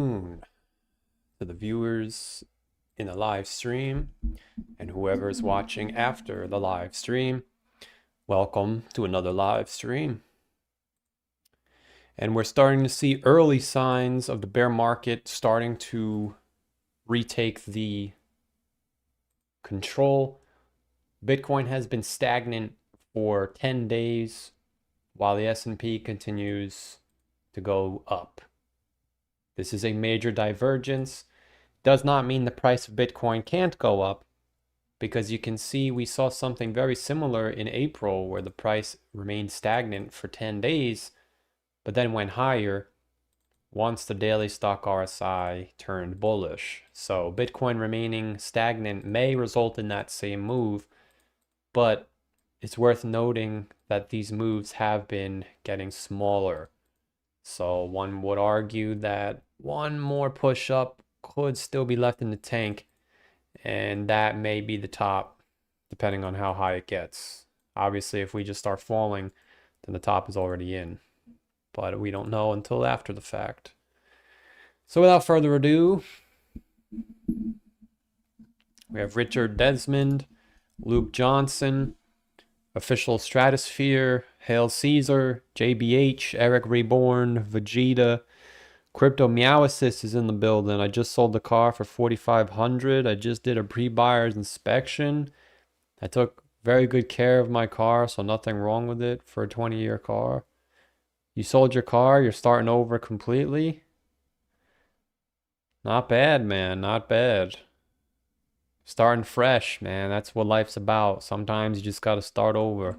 afternoon to the viewers in the live stream and whoever is watching after the live stream. Welcome to another live stream. And we're starting to see early signs of the bear market starting to retake the control. Bitcoin has been stagnant for 10 days while the S&P continues to go up. This is a major divergence. Does not mean the price of Bitcoin can't go up, because you can see we saw something very similar in April where the price remained stagnant for 10 days, but then went higher once the daily stock RSI turned bullish. So Bitcoin remaining stagnant may result in that same move, but it's worth noting that these moves have been getting smaller. So one would argue that one more push up could still be left in the tank, and that may be the top, depending on how high it gets. Obviously, if we just start falling, then the top is already in. But we don't know until after the fact. So without further ado, we have Richard Desmond, Luke Johnson, Official Stratosphere, Hail Caesar, JBH, Eric Reborn, Vegeta, Crypto Meowasis is in the building. I just sold the car for $4,500. I just did a pre-buyer's inspection. I took very good care of my car, so nothing wrong with it for a 20-year car. You sold your car, you're starting over completely. Not bad, man, not bad. Starting fresh, man, that's what life's about. Sometimes you just gotta start over.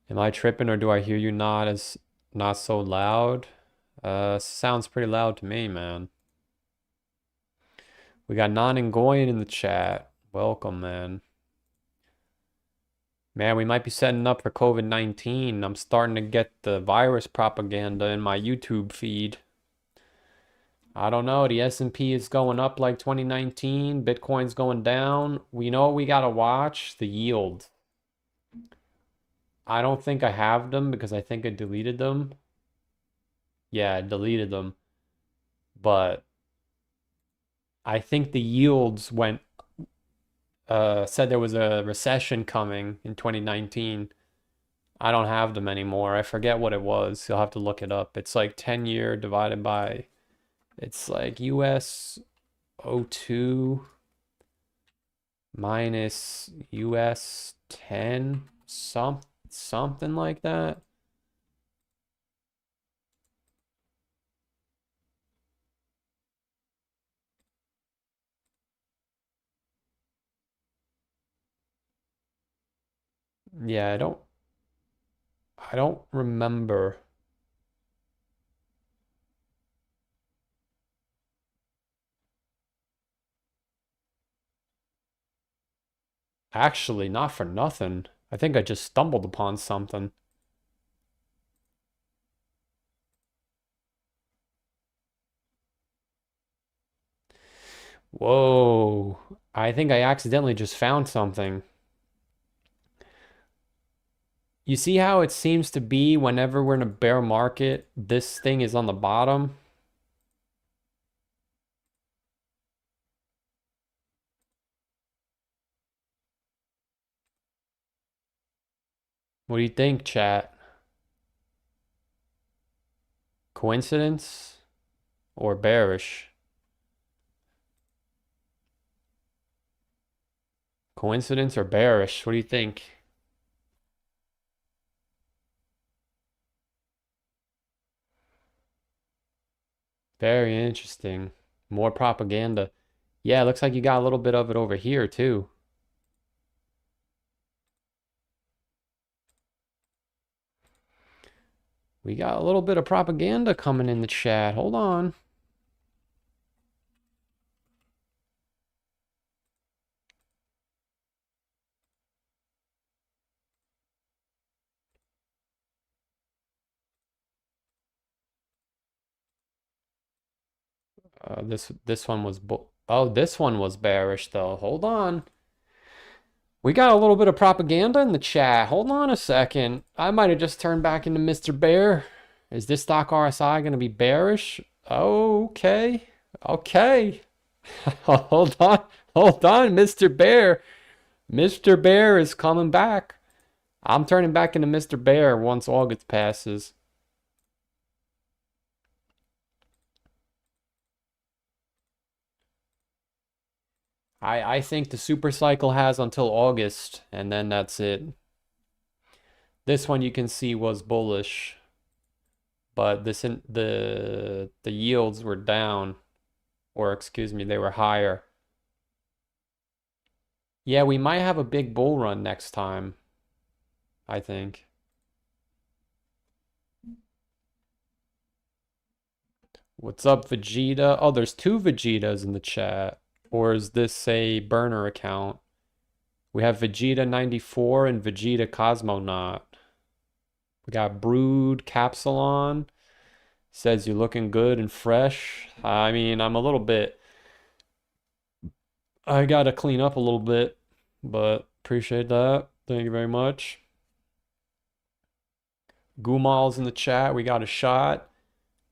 Am I tripping, or do I hear you not so loud? Sounds pretty loud to me, man. We got Non-Ngoyan in the chat. Welcome, man. Man, we might be setting up for COVID-19. I'm starting to get the virus propaganda in my YouTube feed. I don't know. The S&P is going up like 2019. Bitcoin's going down. We know what we got to watch. The yield. I don't think I have them because I think I deleted them. Yeah, I deleted them. But I think the yields went, said there was a recession coming in 2019. I don't have them anymore. I forget what it was. You'll have to look it up. It's like 10-year divided by, it's like US 02 minus US 10, something like that. Yeah, I don't remember. Actually, not for nothing. I think I just stumbled upon something. Whoa. I think I accidentally just found something. You see how it seems to be whenever we're in a bear market, this thing is on the bottom? What do you think, chat? Coincidence or bearish? Coincidence or bearish? What do you think? Very interesting. More propaganda. Yeah, it looks like you got a little bit of it over here too. We got a little bit of propaganda coming in the chat. Hold on. This one was this one was bearish though. Hold on. We got a little bit of propaganda in the chat. Hold on a second. I might have just turned back into Mr. Bear. Is this stock RSI going to be bearish? Okay. Okay. Hold on. Hold on, Mr. Bear. Mr. Bear is coming back. I'm turning back into Mr. Bear once August passes. I think the super cycle has until August, and then that's it. This one you can see was bullish, but the yields were down, or excuse me, they were higher. Yeah, we might have a big bull run next time, I think. What's up, Vegeta? Oh, there's two Vegetas in the chat. Or is this a burner account? We have Vegeta94 and Vegeta Cosmonaut. We got Brood Capsulon. Says you're looking good and fresh. I mean, I'm a little bit... I gotta clean up a little bit, but appreciate that. Thank you very much. Gumal's in the chat. We got a shot.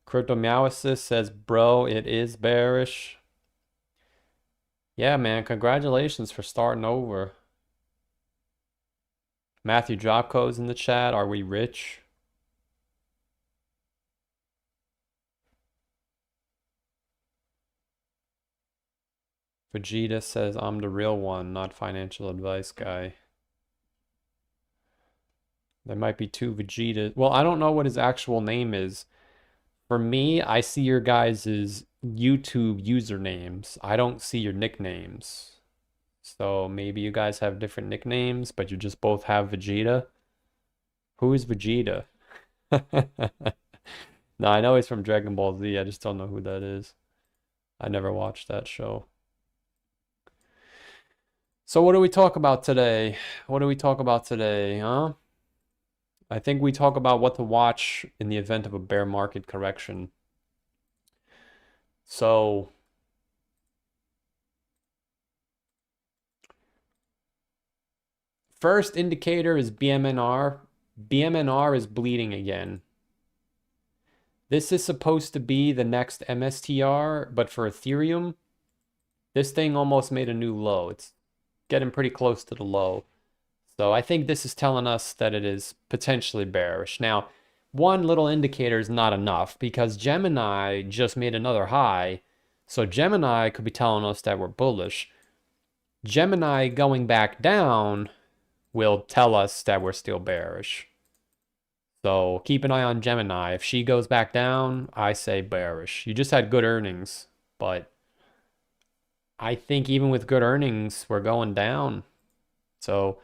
Cryptomyosis says, bro, it is bearish. Yeah, man, congratulations for starting over. Matthew Dropco's in the chat. Are we rich? Vegeta says, I'm the real one, not financial advice guy. There might be two Vegetas. Well, I don't know what his actual name is. For me, I see your guys' YouTube usernames. I don't see your nicknames. So maybe you guys have different nicknames, but you just both have Vegeta. Who is Vegeta? No, I know he's from Dragon Ball Z. I just don't know who that is. I never watched that show. So what do we talk about today? What do we talk about today, huh? I think we talk about what to watch in the event of a bear market correction. So first indicator is BMNR. BMNR is bleeding again. This is supposed to be the next MSTR, but for Ethereum, this thing almost made a new low. It's getting pretty close to the low. So I think this is telling us that it is potentially bearish. Now, one little indicator is not enough because Gemini just made another high. So Gemini could be telling us that we're bullish. Gemini going back down will tell us that we're still bearish. So keep an eye on Gemini. If she goes back down, I say bearish. You just had good earnings, but I think even with good earnings, we're going down. So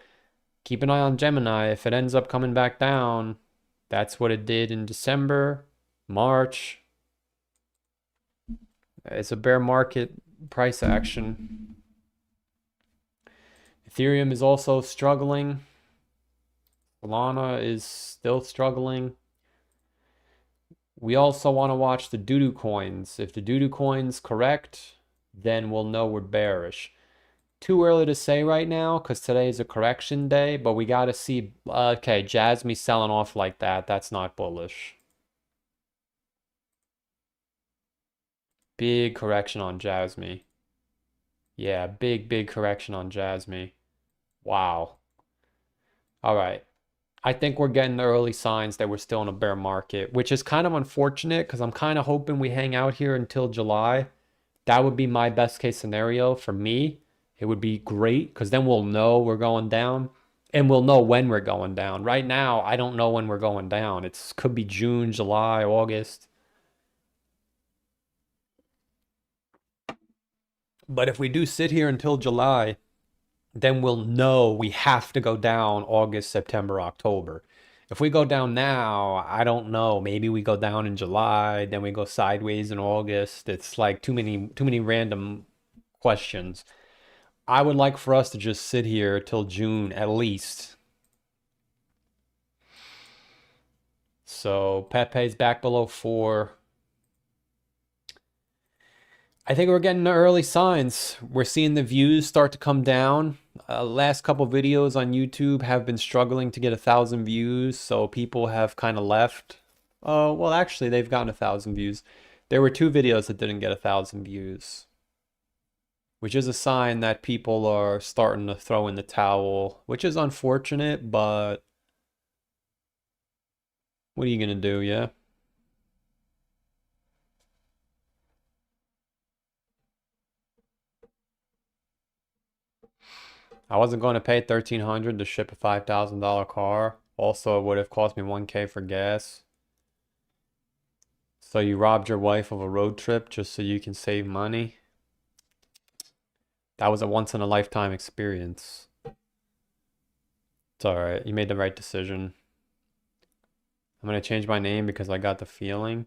keep an eye on Gemini. If it ends up coming back down, that's what it did in December, March. It's a bear market price action. Ethereum is also struggling. Solana is still struggling. We also want to watch the doo-doo coins. If the doo-doo coins correct, then we'll know we're bearish. Too early to say right now because today is a correction day, but we got to see. Okay, Jasmine selling off like that. That's not bullish. Big correction on Jasmine. Yeah, big correction on Jasmine. Wow. All right. I think we're getting the early signs that we're still in a bear market, which is kind of unfortunate because I'm kind of hoping we hang out here until July. That would be my best case scenario for me. It would be great because then we'll know we're going down and we'll know when we're going down. Right now, I don't know when we're going down. It could be June, July, August. But if we do sit here until July, then we'll know we have to go down August, September, October. If we go down now, I don't know. Maybe we go down in July, then we go sideways in August. It's like too many random questions. I would like for us to just sit here till June at least. So Pepe's back below 4. I think we're getting the early signs. We're seeing the views start to come down. Last couple videos on YouTube have been struggling to get 1,000 views, so people have kind of left. Oh, well, actually, they've gotten 1,000 views. There were two videos that didn't get 1,000 views, which is a sign that people are starting to throw in the towel, which is unfortunate, but what are you gonna do, yeah? I wasn't going to pay 1,300 to ship a $5,000 car. Also, it would have cost me 1K for gas. So you robbed your wife of a road trip just so you can save money. That was a once in a lifetime experience. It's all right. You made the right decision. I'm going to change my name because I got the feeling.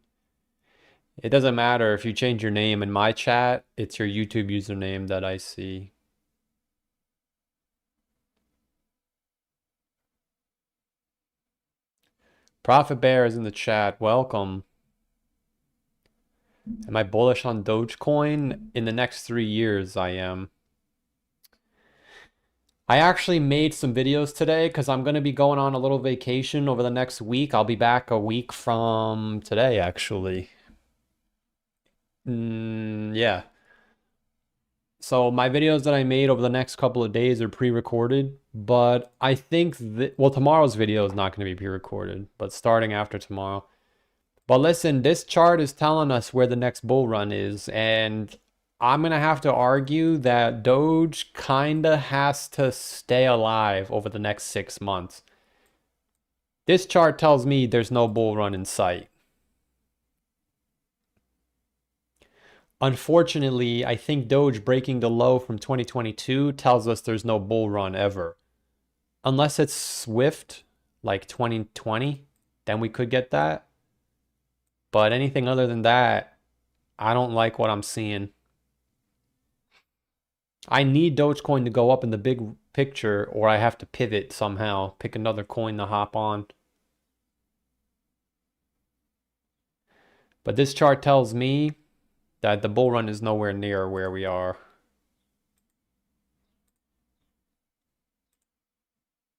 It doesn't matter if you change your name in my chat, it's your YouTube username that I see. Profit Bear is in the chat. Welcome. Am I bullish on Dogecoin? In the next 3 years, I am. I actually made some videos today because I'm going to be going on a little vacation over the next week. I'll be back a week from today, actually. Yeah. So my videos that I made over the next couple of days are pre-recorded, but I think that, well, tomorrow's video is not going to be pre-recorded, but starting after tomorrow. But listen, this chart is telling us where the next bull run is, and I'm going to have to argue that Doge kind of has to stay alive over the next 6 months. This chart tells me there's no bull run in sight. Unfortunately, I think Doge breaking the low from 2022 tells us there's no bull run ever. Unless it's swift, like 2020, then we could get that. But anything other than that, I don't like what I'm seeing. I need Dogecoin to go up in the big picture, or I have to pivot somehow, pick another coin to hop on. But this chart tells me that the bull run is nowhere near where we are.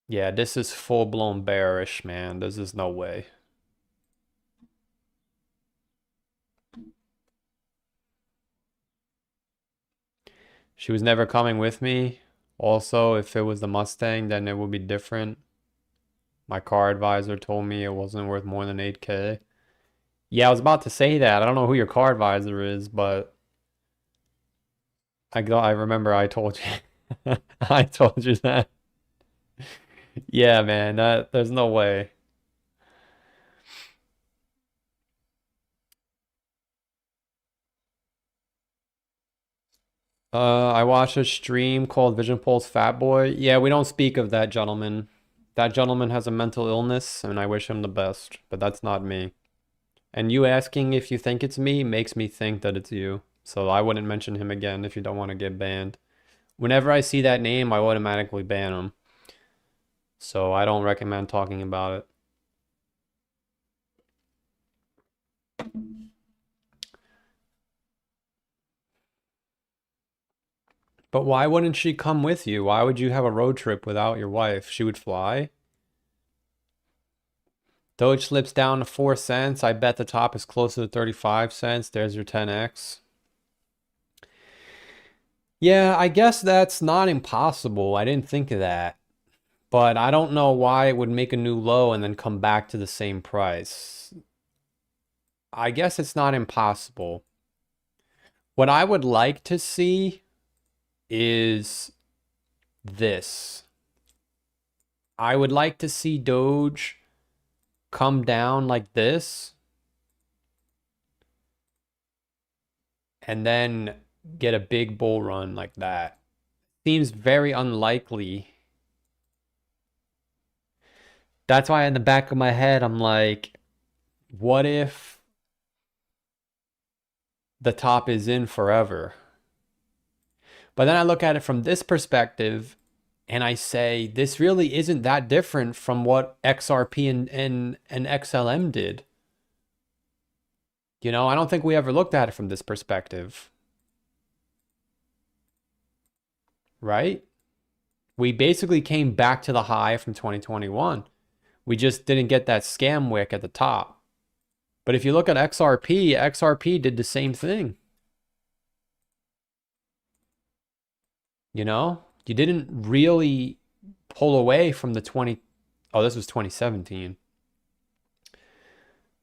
Yeah, this is full-blown bearish, man. This is no way. She was never coming with me. Also, if it was the Mustang, then it would be different. My car advisor told me it wasn't worth more than 8K. Yeah, I was about to say that. I don't know who your car advisor is, but I remember I told you. I told you that. Yeah, man, there's no way. I watched a stream called Vision Pulse Fat Boy. Yeah, we don't speak of that gentleman. That gentleman has a mental illness, and I wish him the best, but that's not me. And you asking if you think it's me makes me think that it's you. So I wouldn't mention him again if you don't want to get banned. Whenever I see that name, I automatically ban him. So I don't recommend talking about it. But why wouldn't she come with you? Why would you have a road trip without your wife? She would fly? Doge slips down to 4 cents. I bet the top is closer to 35 cents. There's your 10x. Yeah, I guess that's not impossible. I didn't think of that. But I don't know why it would make a new low and then come back to the same price. I guess it's not impossible. What I would like to see is this. I would like to see Doge come down like this and then get a big bull run like that. Seems very unlikely. That's why in the back of my head, I'm like, what if the top is in forever? But then I look at it from this perspective and I say, this really isn't that different from what XRP and XLM did. You know, I don't think we ever looked at it from this perspective. Right? We basically came back to the high from 2021. We just didn't get that scam wick at the top. But if you look at XRP did the same thing. You know, you didn't really pull away from the 20. Oh, this was 2017.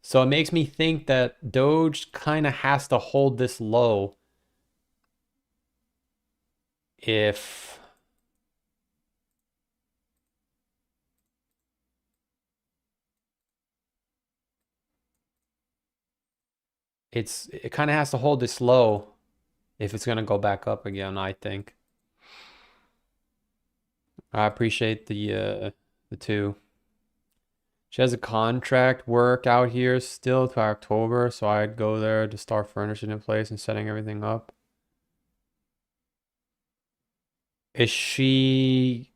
So it makes me think that Doge kind of has to hold this low if it kind of has to hold this low if it's going to go back up again, I think. I appreciate the two. She has a contract work out here still to October, so I'd go there to start furnishing in place and setting everything up. Is she...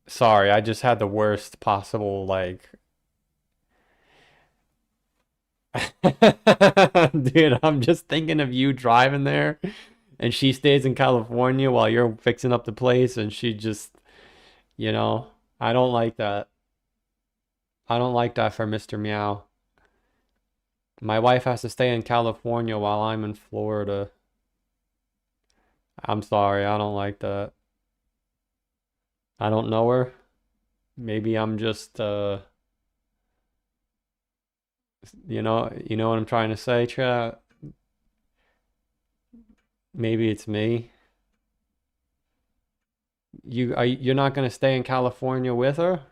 Sorry, I just had the worst possible, like... Dude, I'm just thinking of you driving there, and she stays in California while you're fixing up the place, and she just, you know, I don't like that. I don't like that for Mr. Meow. My wife has to stay in California while I'm in Florida. I'm sorry, I don't like that. I don't know her. Maybe I'm just, you know what I'm trying to say, chat? Maybe it's me. You're not gonna stay in California with her?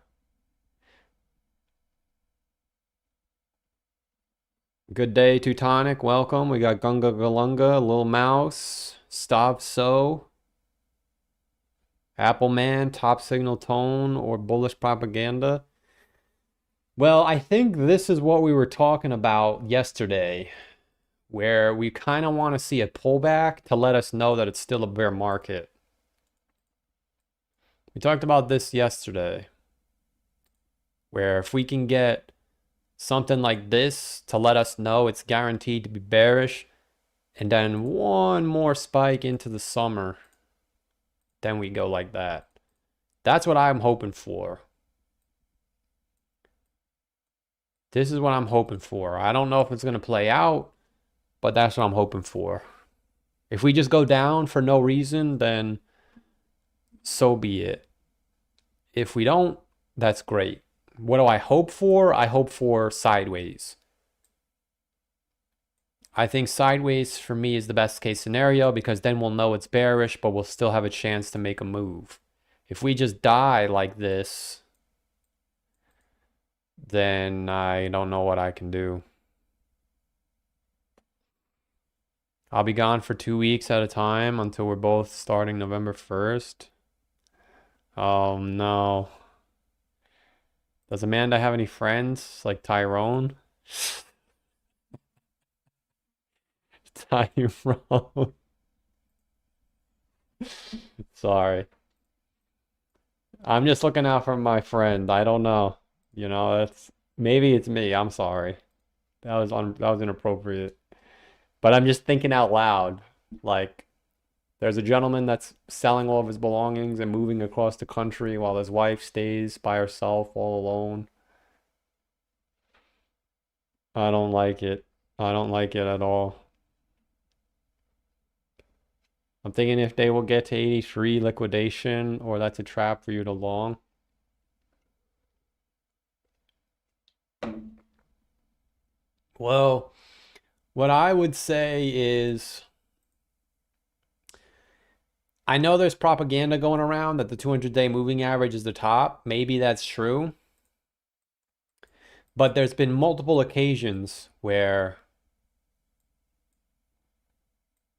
Good day, Teutonic. Welcome. We got Gunga Galunga, Lil Mouse, Stop So, Apple Man, Top Signal Tone, or Bullish Propaganda. Well, I think this is what we were talking about yesterday, where we kind of want to see a pullback to let us know that it's still a bear market. We talked about this yesterday, where if we can get something like this to let us know it's guaranteed to be bearish, and then one more spike into the summer, then we go like that. That's what I'm hoping for. This is what I'm hoping for. I don't know if it's going to play out, but that's what I'm hoping for. If we just go down for no reason, then so be it. If we don't, that's great. What do I hope for? I hope for sideways. I think sideways for me is the best case scenario because then we'll know it's bearish, but we'll still have a chance to make a move. If we just die like this, then I don't know what I can do. I'll be gone for 2 weeks at a time until we're both starting November 1st. Oh no. Does Amanda have any friends like Tyrone? Tyrone. Sorry. I'm just looking out for my friend. I don't know. You know, that's maybe it's me. I'm sorry. That was inappropriate. But I'm just thinking out loud. Like, there's a gentleman that's selling all of his belongings and moving across the country while his wife stays by herself all alone. I don't like it. I don't like it at all. I'm thinking if they will get to 83 liquidation or that's a trap for you to long. Well, what I would say is I know there's propaganda going around that the 200-day moving average is the top. Maybe that's true. But there's been multiple occasions where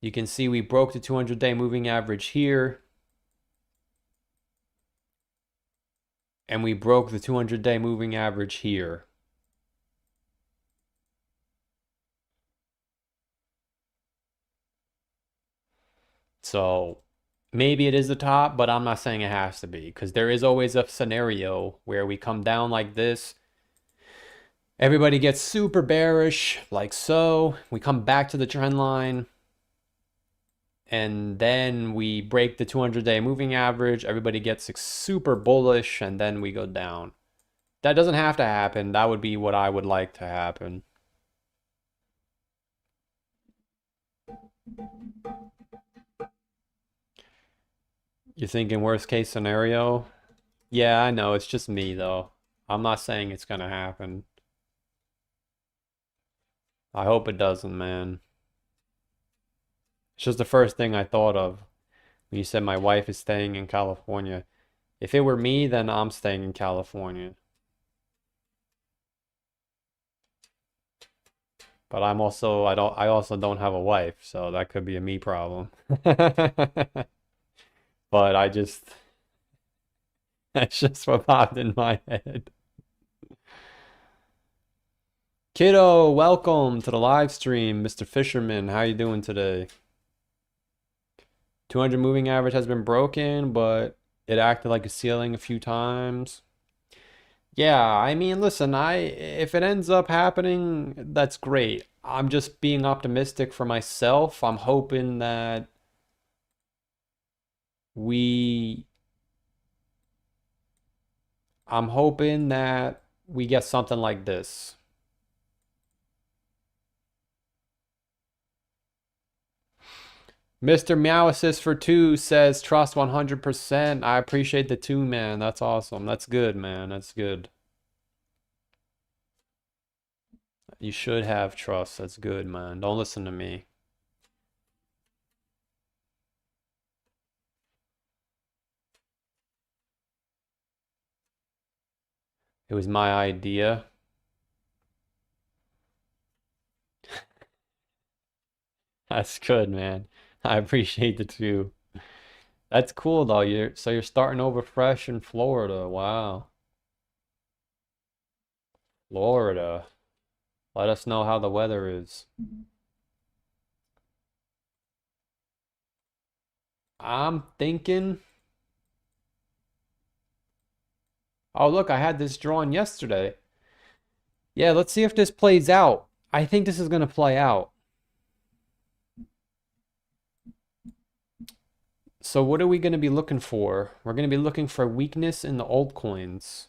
you can see we broke the 200-day moving average here. And we broke the 200-day moving average here. So maybe it is the top, but I'm not saying it has to be because there is always a scenario where we come down like this. Everybody gets super bearish, like so. We come back to the trend line. And then we break the 200-day moving average. Everybody gets super bullish, and then we go down. That doesn't have to happen. That would be what I would like to happen. You're thinking worst case scenario? Yeah, I know. It's just me, though. I'm not saying it's gonna happen. I hope it doesn't, man. It's just the first thing I thought of when you said my wife is staying in California. If it were me, then I'm staying in California. But I also don't have a wife, so that could be a me problem. But that's just what popped in my head. Kiddo, welcome to the live stream, Mr. Fisherman. How you doing today? 200 moving average has been broken, but it acted like a ceiling a few times. Yeah, I mean, listen, if it ends up happening, that's great. I'm just being optimistic for myself. We I'm hoping that we get something like this. Mr. Meow Assist for 2 says trust 100%. I appreciate the 2, man. That's awesome. That's good, man. That's good. You should have trust. That's good, man. Don't listen to me. It was my idea. That's good, man. I appreciate the 2. That's cool though. You're starting over fresh in Florida. Wow. Florida. Let us know how the weather is. I'm thinking. Oh, look, I had this drawn yesterday. Yeah, let's see if this plays out. I think this is going to play out. So what are we going to be looking for? We're going to be looking for weakness in the altcoins.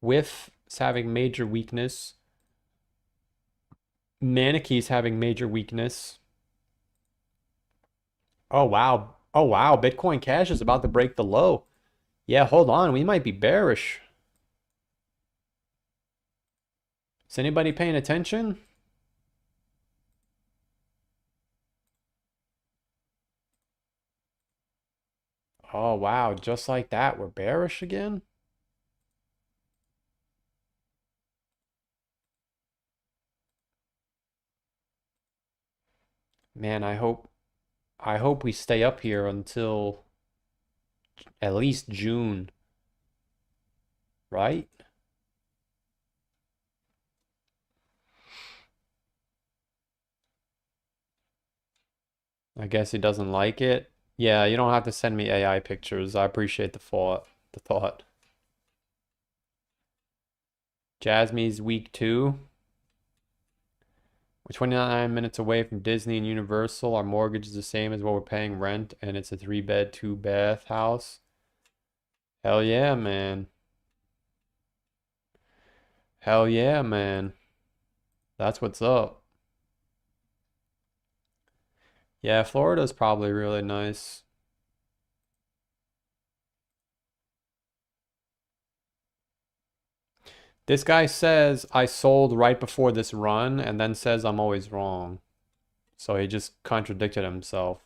WIF is having major weakness. Manichee's having major weakness. Oh, wow. Oh, wow. Bitcoin Cash is about to break the low. Yeah, hold on. We might be bearish. Is anybody paying attention? Oh, wow. Just like that, we're bearish again? Man, I hope we stay up here until at least June, right? I guess he doesn't like it. Yeah, you don't have to send me AI pictures. I appreciate the thought. Jasmine's week 2. We're 29 minutes away from Disney and Universal. Our mortgage is the same as what we're paying rent, and it's a 3-bed, 2-bath house. Hell yeah, man. Hell yeah, man. That's what's up. Yeah, Florida's probably really nice. This guy says I sold right before this run and then says I'm always wrong. So he just contradicted himself.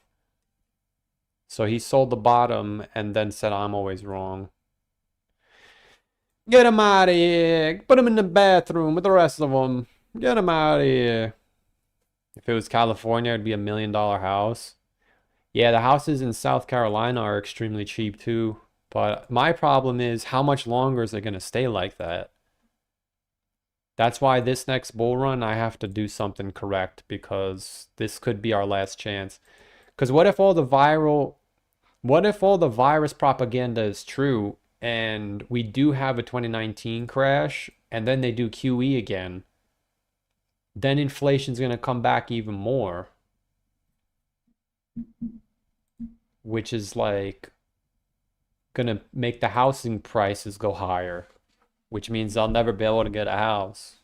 So he sold the bottom and then said I'm always wrong. Get him out of here. Put him in the bathroom with the rest of them. Get him out of here. If it was California, it'd be $1 million house. Yeah, the houses in South Carolina are extremely cheap too. But my problem is how much longer is it going to stay like that? That's why this next bull run, I have to do something correct because this could be our last chance. Because what if all the virus propaganda is true and we do have a 2019 crash and then they do QE again? Then inflation's going to come back even more, which is like going to make the housing prices go higher, which means I'll never be able to get a house.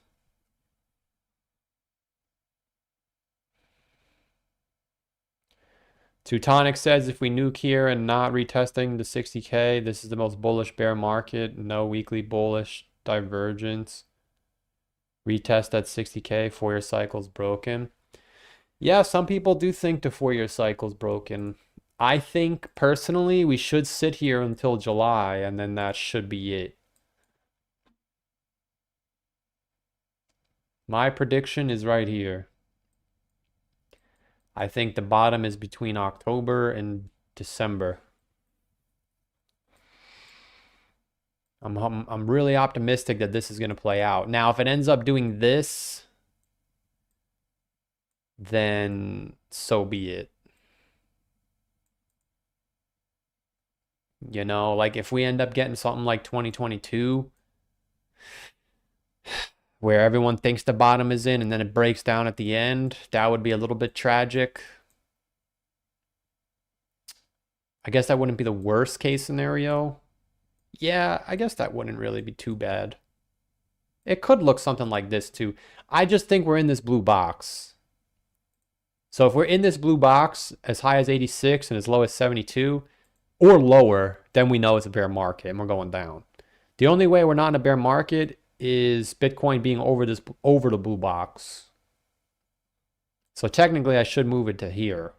Teutonic says if we nuke here and not retesting the 60K, this is the most bullish bear market. No weekly bullish divergence. Retest at 60K, 4-year cycle's broken. Yeah, some people do think the 4-year cycle's broken. I think personally we should sit here until July and then that should be it. My prediction is right here. I think the bottom is between October and December. I'm really optimistic that this is going to play out. Now, if it ends up doing this, then so be it. You know, like if we end up getting something like 2022, where everyone thinks the bottom is in and then it breaks down at the end, that would be a little bit tragic. I guess that wouldn't be the worst case scenario. Yeah, I guess that wouldn't really be too bad. It could look something like this too. I just think we're in this blue box. So if we're in this blue box as high as 86 and as low as 72 or lower, then we know it's a bear market and we're going down. The only way we're not in a bear market is Bitcoin being over the blue box. So technically I should move it to here.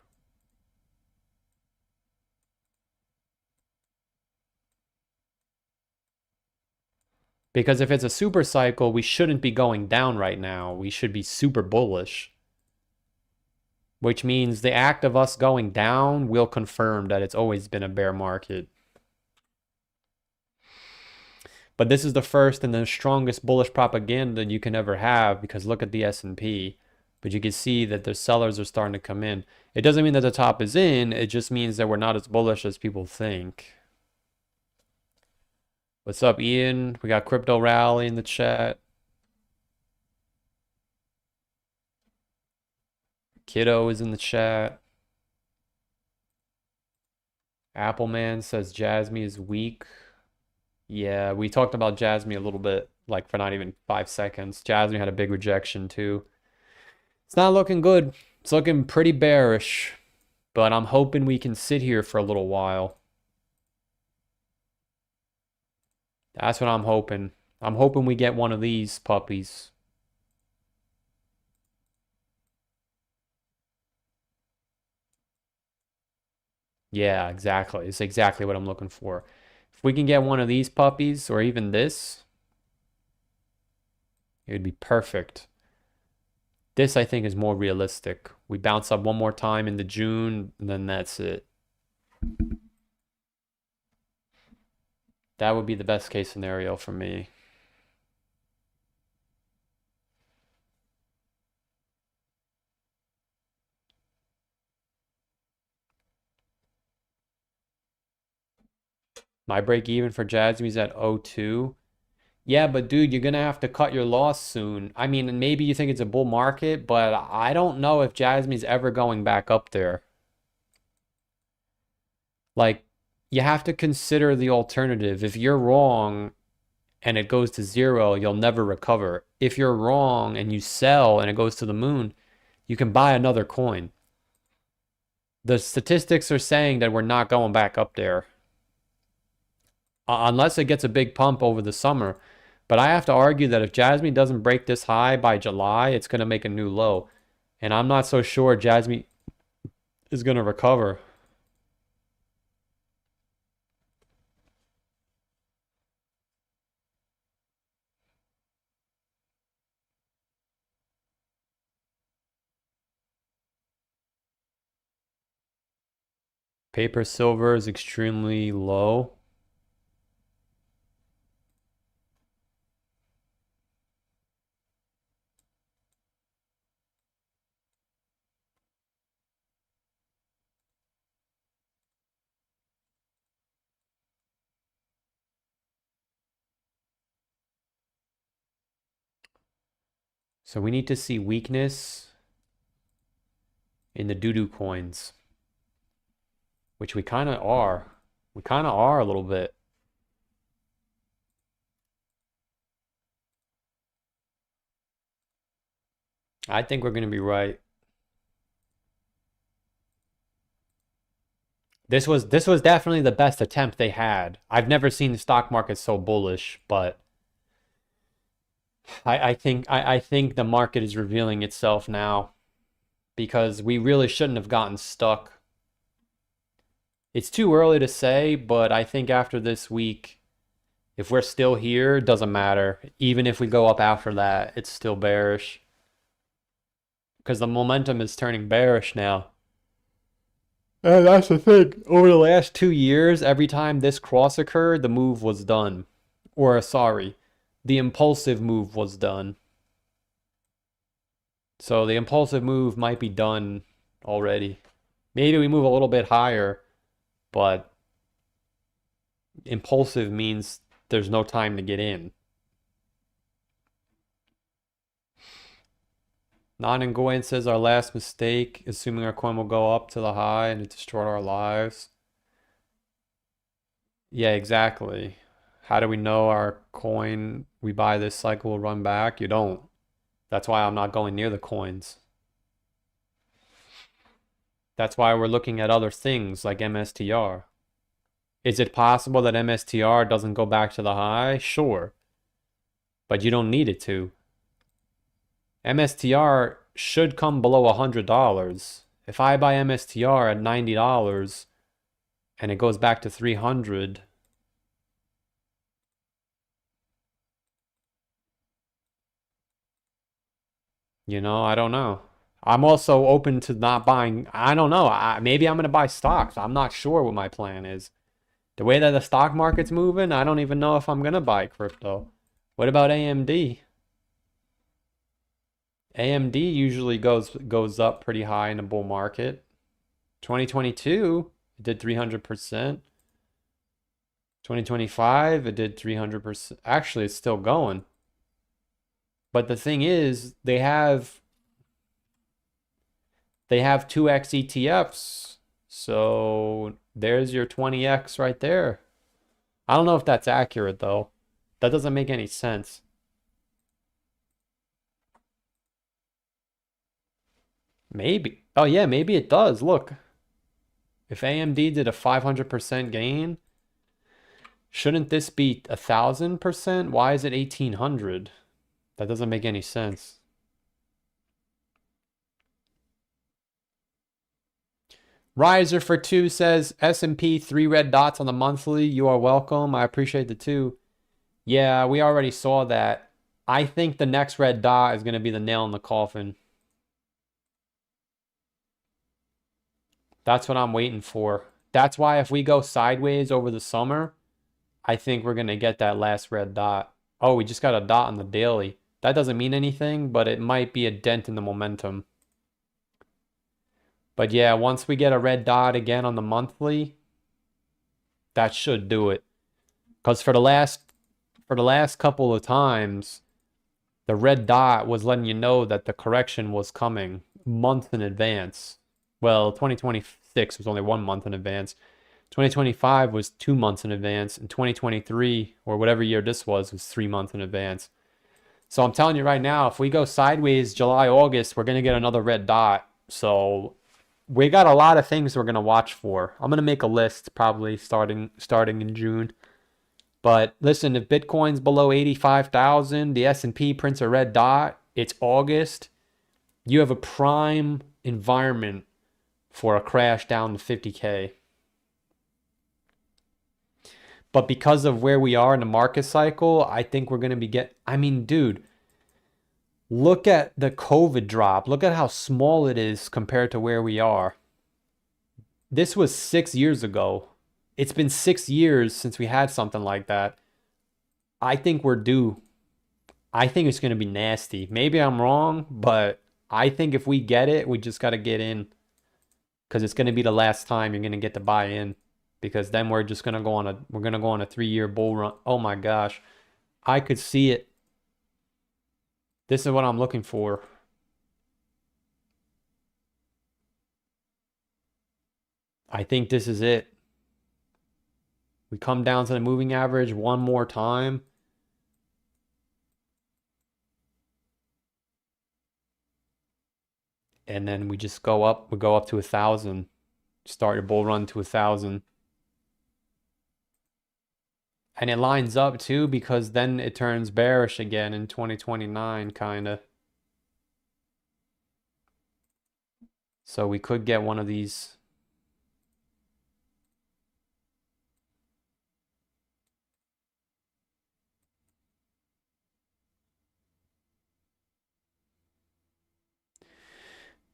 Because if it's a super cycle, we shouldn't be going down right now. We should be super bullish. Which means the act of us going down will confirm that it's always been a bear market. But this is the first and the strongest bullish propaganda you can ever have, because look at the S&P. But you can see that the sellers are starting to come in. It doesn't mean that the top is in. It just means that we're not as bullish as people think. What's up, Ian? We got Crypto Rally in the chat. Kiddo is in the chat. Appleman says Jasmine is weak. Yeah, we talked about Jasmine a little bit, like for not even 5 seconds. Jasmine had a big rejection too. It's not looking good. It's looking pretty bearish. But I'm hoping we can sit here for a little while. That's what I'm hoping. I'm hoping we get one of these puppies. Yeah, exactly. It's exactly what I'm looking for. If we can get one of these puppies, or even this, it would be perfect. This, I think, is more realistic. We bounce up one more time into June, and then that's it. That would be the best case scenario for me. My break even for Jasmine is at 0.2. Yeah, but dude, you're gonna have to cut your loss soon. I mean, maybe you think it's a bull market, but I don't know if Jasmine's ever going back up there. Like, you have to consider the alternative. If you're wrong and it goes to zero, you'll never recover. If you're wrong and you sell and it goes to the moon, you can buy another coin. The statistics are saying that we're not going back up there. Unless it gets a big pump over the summer. But I have to argue that if Jasmine doesn't break this high by July, it's going to make a new low. And I'm not so sure Jasmine is going to recover. Paper silver is extremely low. So we need to see weakness in the doo-doo coins, which we kind of are. We kind of are a little bit. I think we're going to be right. This was definitely the best attempt they had. I've never seen the stock market so bullish, but I think the market is revealing itself now because we really shouldn't have gotten stuck. It's too early to say, but I think after this week, if we're still here, it doesn't matter. Even if we go up after that, it's still bearish because the momentum is turning bearish now. And that's the thing. Over the last 2 years, every time this cross occurred, the move was done. Or, sorry, the impulsive move was done. So the impulsive move might be done already. Maybe we move a little bit higher, but impulsive means there's no time to get in. Non-Ngoyan says our last mistake, assuming our coin will go up to the high and it destroyed our lives. Yeah, exactly. How do we know our coin we buy this cycle will run back? You don't. That's why I'm not going near the coins. That's why we're looking at other things like MSTR. Is it possible that MSTR doesn't go back to the high? Sure. But you don't need it to. MSTR should come below $100. If I buy MSTR at $90 and it goes back to 300, I don't know. I'm also open to not buying. I don't know. Maybe I'm going to buy stocks. I'm not sure what my plan is. The way that the stock market's moving, I don't even know if I'm going to buy crypto. What about AMD? AMD usually goes up pretty high in a bull market. 2022, it did 300%. 2025, it did 300%. Actually, it's still going. But the thing is, they have 2x ETFs. So there's your 20x right there. I don't know if that's accurate though. That doesn't make any sense. Maybe. Oh yeah, maybe it does. Look. If AMD did a 500% gain, shouldn't this be 1,000%? Why is it 1,800? That doesn't make any sense. Riser for 2 says S&P 3 red dots on the monthly. You are welcome. I appreciate the 2. Yeah, we already saw that. I think the next red dot is going to be the nail in the coffin. That's what I'm waiting for. That's why if we go sideways over the summer, I think we're going to get that last red dot. Oh, we just got a dot on the daily. That doesn't mean anything, but it might be a dent in the momentum. But yeah, once we get a red dot again on the monthly, that should do it. Because for the last couple of times, the red dot was letting you know that the correction was coming months in advance. Well, 2026 was only 1 month in advance. 2025 was 2 months in advance, and 2023, or whatever year this was 3 months in advance. So I'm telling you right now, if we go sideways July, August, we're going to get another red dot. So we got a lot of things we're going to watch for. I'm going to make a list probably starting in June. But listen, if Bitcoin's below 85,000, the S&P prints a red dot, it's August, you have a prime environment for a crash down to 50K. But because of where we are in the market cycle, I think we're going to be I mean, dude, look at the COVID drop. Look at how small it is compared to where we are. This was 6 years ago. It's been 6 years since we had something like that. I think we're due. I think it's going to be nasty. Maybe I'm wrong, but I think if we get it, we just got to get in. Because it's going to be the last time you're going to get to buy in. Because then we're just going to go on a 3-year bull run. Oh my gosh. I could see it. This is what I'm looking for. I think this is it. We come down to the moving average one more time. And then we just go up. We go up to 1,000. start your bull run to 1,000. And it lines up too because then it turns bearish again in 2029, kind of. So we could get one of these.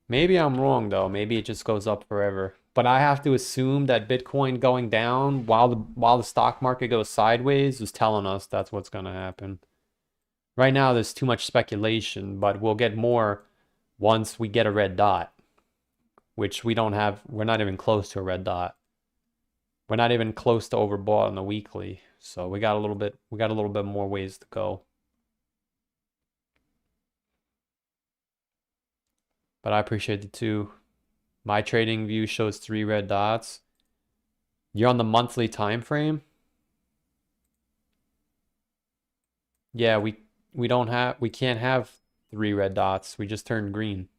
Maybe I'm wrong though. Maybe it just goes up forever. But I have to assume that Bitcoin going down while the stock market goes sideways is telling us that's what's going to happen. Right now there's too much speculation, but we'll get more once we get a red dot, which we don't have. We're not even close to a red dot. We're not even close to overbought on the weekly. So we got a little bit more ways to go. But I appreciate the two. My trading view shows 3 red dots. You're on the monthly time frame? Yeah, we can't have 3 red dots. We just turned green.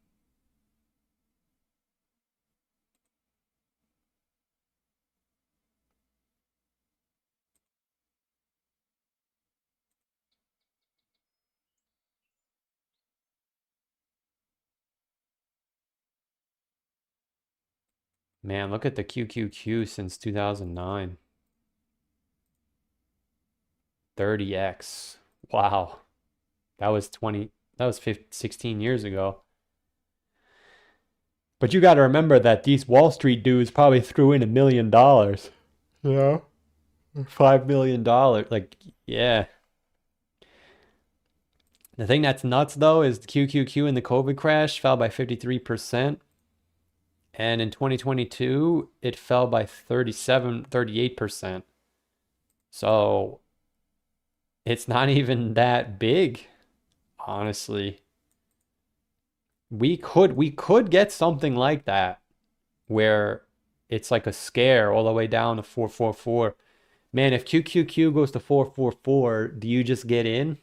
Man, look at the QQQ since 2009. 30x. Wow. That was 16 years ago. But you got to remember that these Wall Street dudes probably threw in $1 million. Yeah. $5 million. Like, yeah. The thing that's nuts though is the QQQ in the COVID crash fell by 53%. And in 2022, it fell by 38%. So it's not even that big, honestly. We could get something like that where it's like a scare all the way down to 444. Man, if QQQ goes to 444, do you just get in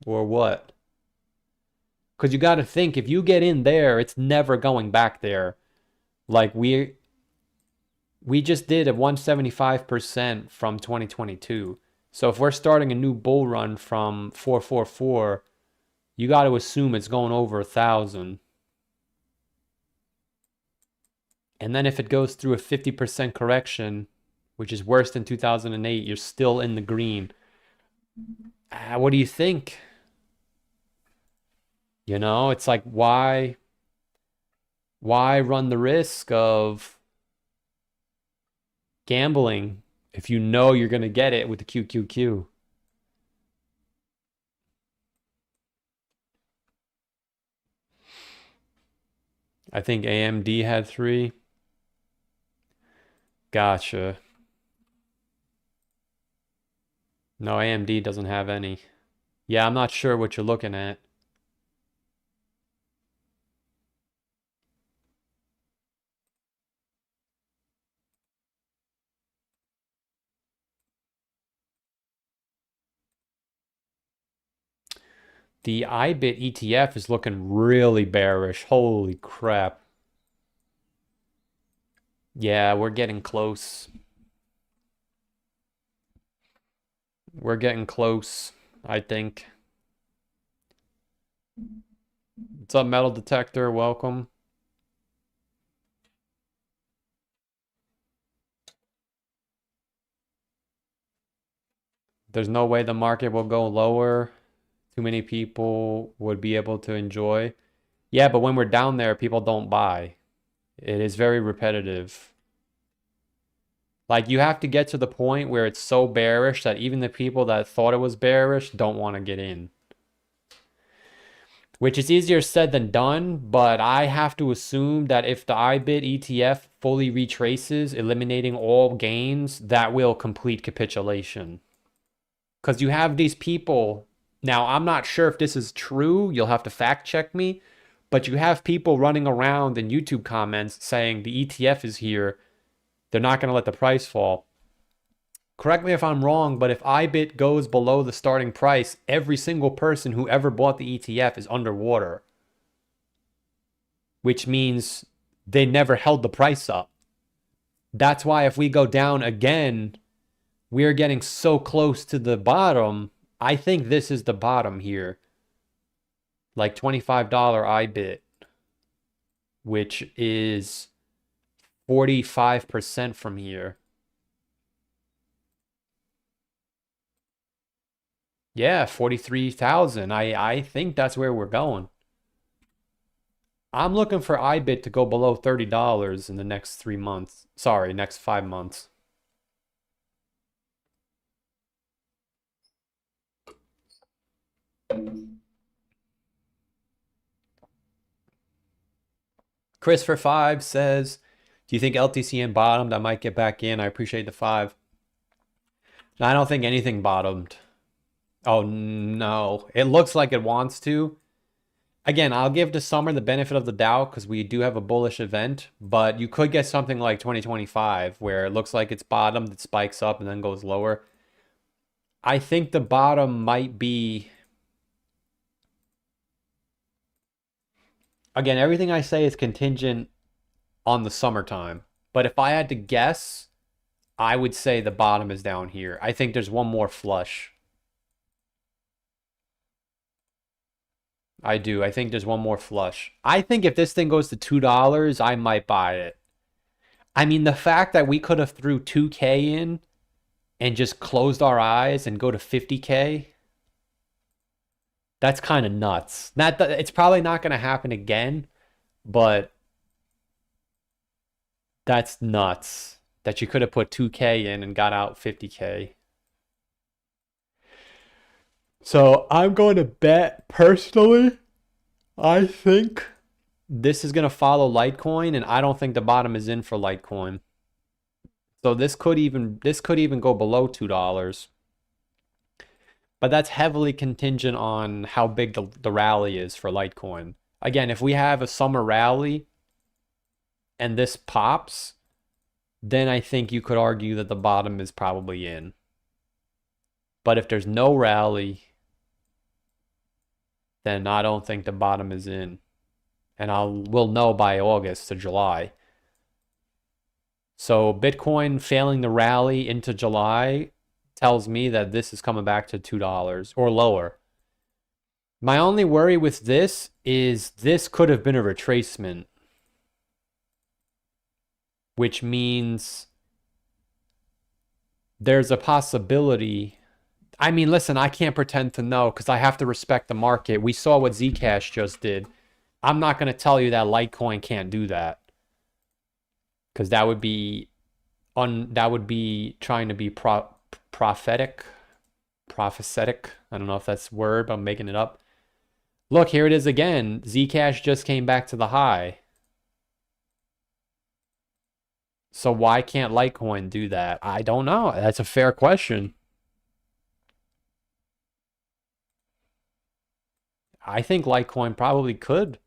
or what? Because you got to think, if you get in there, it's never going back there. Like we just did a 175% from 2022. So if we're starting a new bull run from 444, you got to assume it's going over 1,000. And then if it goes through a 50% correction, which is worse than 2008, you're still in the green. What do you think? You know, it's like, why run the risk of gambling if you know you're going to get it with the QQQ? I think AMD had 3. Gotcha. No, AMD doesn't have any. Yeah, I'm not sure what you're looking at. The IBIT ETF is looking really bearish. Holy crap. Yeah, we're getting close. We're getting close, I think. What's up, Metal Detector? Welcome. There's no way the market will go lower. Too many people would be able to enjoy. Yeah, but when we're down there, people don't buy. It is very repetitive. Like, you have to get to the point where it's so bearish that even the people that thought it was bearish don't want to get in. Which is easier said than done, but I have to assume that if the IBIT ETF fully retraces, eliminating all gains, that will complete capitulation. Because you have these people. Now, I'm not sure if this is true. You'll have to fact check me. But you have people running around in YouTube comments saying the ETF is here. They're not going to let the price fall. Correct me if I'm wrong, but if IBIT goes below the starting price, every single person who ever bought the ETF is underwater. Which means they never held the price up. That's why if we go down again, we are getting so close to the bottom. I think this is the bottom here. Like $25 IBIT, which is 45% from here. Yeah, 43,000. I think that's where we're going. I'm looking for IBIT to go below $30 in the next 3 months. Sorry, next 5 months. Chris for 5 says, do you think LTCN bottomed? I might get back in. I appreciate the 5. I don't think anything bottomed. Oh, no. It looks like it wants to. Again, I'll give the summer the benefit of the doubt because we do have a bullish event, but you could get something like 2025 where it looks like it's bottomed, it spikes up and then goes lower. I think the bottom might be... Again, everything I say is contingent on the summertime. But if I had to guess, I would say the bottom is down here. I think there's one more flush. I do. I think there's one more flush. I think if this thing goes to $2, I might buy it. I mean, the fact that we could have threw 2K in and just closed our eyes and go to 50K, that's kind of nuts. It's probably not going to happen again, but that's nuts that you could have put 2K in and got out 50K. So I'm going to bet personally, I think this is going to follow Litecoin, and I don't think the bottom is in for Litecoin. So this could even go below $2. But that's heavily contingent on how big the rally is for Litecoin. Again, if we have a summer rally and this pops, then I think you could argue that the bottom is probably in. But if there's no rally, then I don't think the bottom is in. And we'll know by August to July. So Bitcoin failing the rally into July tells me that this is coming back to $2 or lower. My only worry with this is this could have been a retracement, which means there's a possibility. I mean, listen, I can't pretend to know because I have to respect the market. We saw what Zcash just did. I'm not going to tell you that Litecoin can't do that because that would be trying to be prophetic. I don't know if that's a word, but I'm making it up. Look, here it is again. Zcash just came back to the high. So why can't Litecoin do that? I don't know. That's a fair question. I think Litecoin probably could.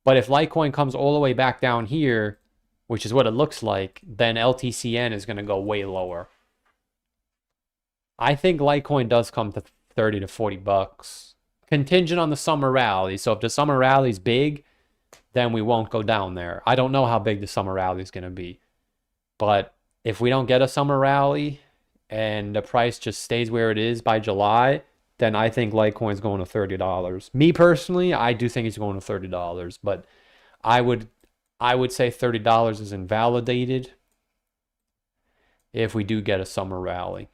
But if Litecoin comes all the way back down here, which is what it looks like, then LTCN is going to go way lower. I think Litecoin does come to 30 to 40 bucks. Contingent on the summer rally. So if the summer rally is big, then we won't go down there. I don't know how big the summer rally is going to be. But if we don't get a summer rally and the price just stays where it is by July, then I think Litecoin's going to $30. Me personally, I do think it's going to $30, but I would say $30 is invalidated if we do get a summer rally.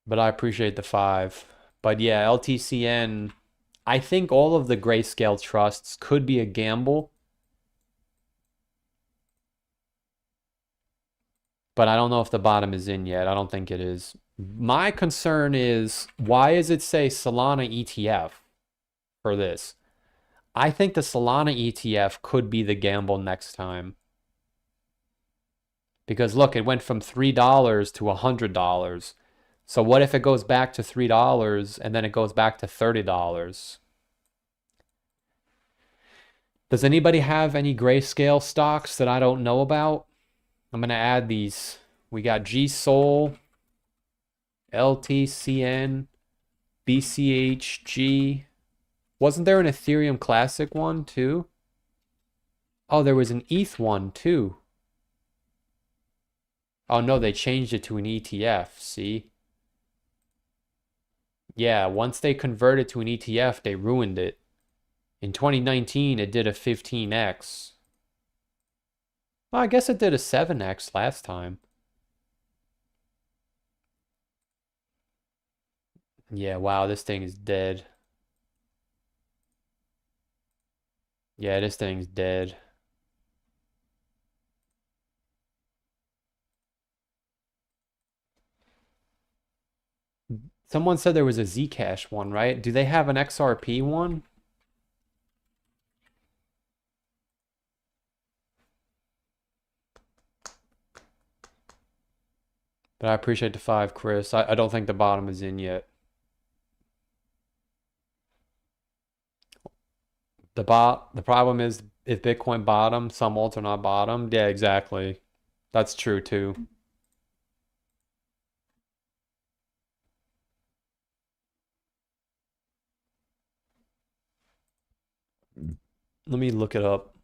But I appreciate the 5. But yeah, LTCN, I think all of the grayscale trusts could be a gamble. But I don't know if the bottom is in yet. I don't think it is. My concern is, why does it say Solana ETF for this? I think the Solana ETF could be the gamble next time. Because look, it went from $3 to $100. So what if it goes back to $3 and then it goes back to $30? Does anybody have any grayscale stocks that I don't know about? I'm going to add these. We got GSOL, LTCN, BCHG, Wasn't there an Ethereum Classic one too? Oh, there was an ETH one too. Oh no, they changed it to an ETF, see? Yeah, once they converted to an ETF, they ruined it. In 2019, it did a 15x. Well, I guess it did a 7x last time. Yeah, wow, this thing is dead. Yeah, this thing's dead. Someone said there was a Zcash one, right? Do they have an XRP one? But I appreciate the 5, Chris. I don't think the bottom is in yet. The problem is if Bitcoin bottom, some alts are not bottomed. Yeah, exactly. That's true too. Let me look it up.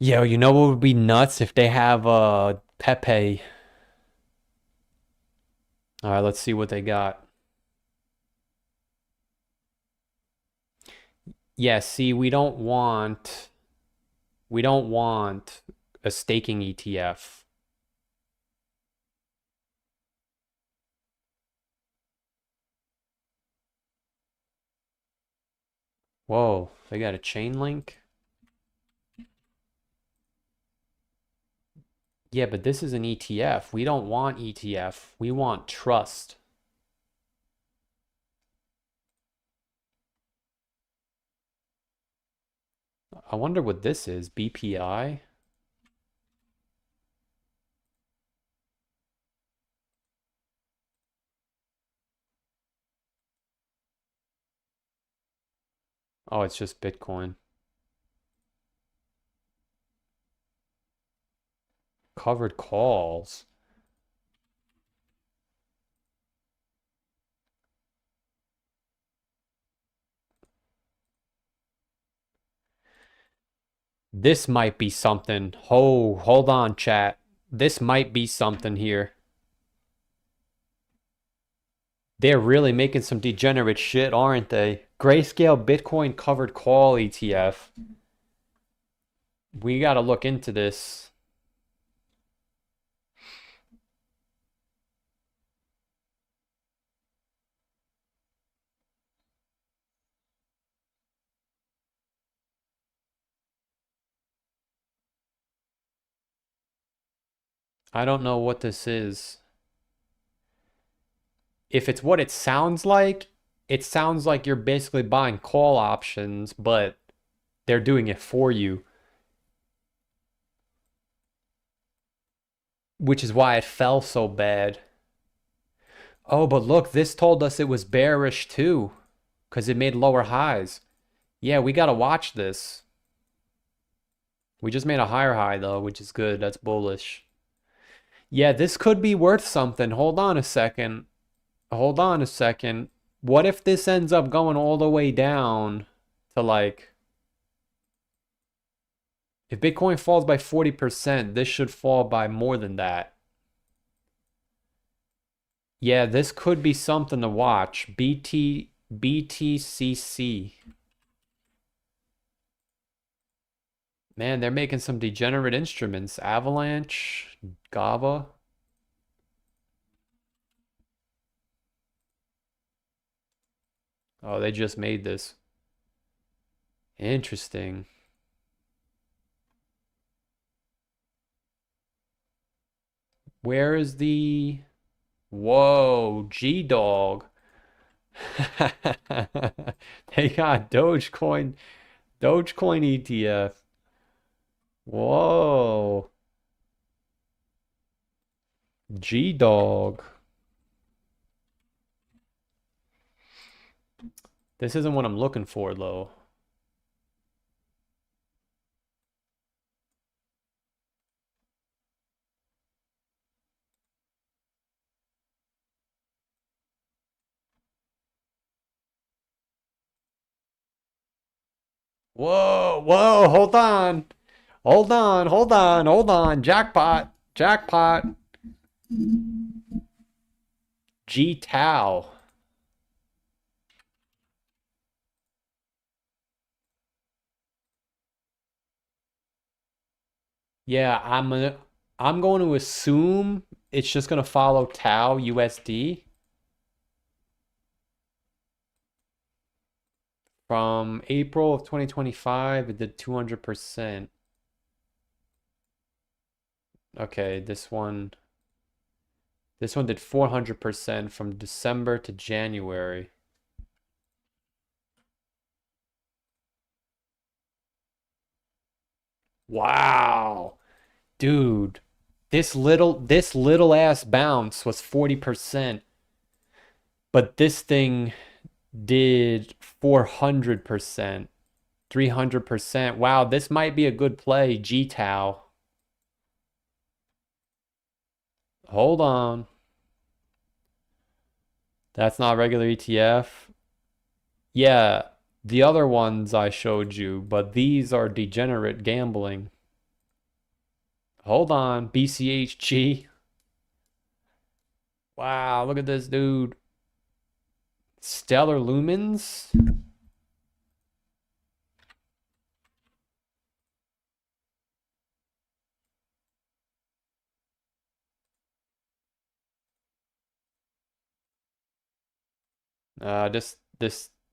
Yo, you know what would be nuts if they have Pepe. All right, let's see what they got. Yeah, see, we don't want a staking ETF. Whoa, they got a chain link? Yeah, but this is an ETF. We don't want ETF. We want trust. I wonder what this is. BPI? Oh, it's just Bitcoin. Covered calls. This might be something. Oh, hold on, chat. This might be something here. They're really making some degenerate shit, aren't they? Grayscale Bitcoin covered call ETF. We gotta look into this. I don't know what this is. If it's what it sounds like you're basically buying call options, but they're doing it for you, which is why it fell so bad. Oh, but look, this told us it was bearish too, because it made lower highs. Yeah, we gotta watch this. We just made a higher high though, which is good. That's bullish. Yeah, this could be worth something. Hold on a second. Hold on a second. What if this ends up going all the way down to like, if Bitcoin falls by 40%, this should fall by more than that. Yeah, this could be something to watch. BTCC. Man, they're making some degenerate instruments. Avalanche, GABA. Oh, they just made this. Interesting. Where is the... Whoa, G-Dog. They got Dogecoin. Dogecoin ETF. Whoa. G-Dog. This isn't what I'm looking for, though. Whoa, whoa, hold on. Hold on, hold on, hold on. Jackpot. Jackpot. G-Tau. Yeah, I'm going to assume it's just going to follow Tau USD from April of 2025. It did 200%. Okay, this one did 400% from December to January. Wow. Dude, this little ass bounce was 40%, but this thing did 400%, 300%. Wow, this might be a good play, G-Tau. Hold on. That's not regular ETF. Yeah, the other ones I showed you, but these are degenerate gambling. Hold on, BCHG. Wow, look at this dude. Stellar Lumens.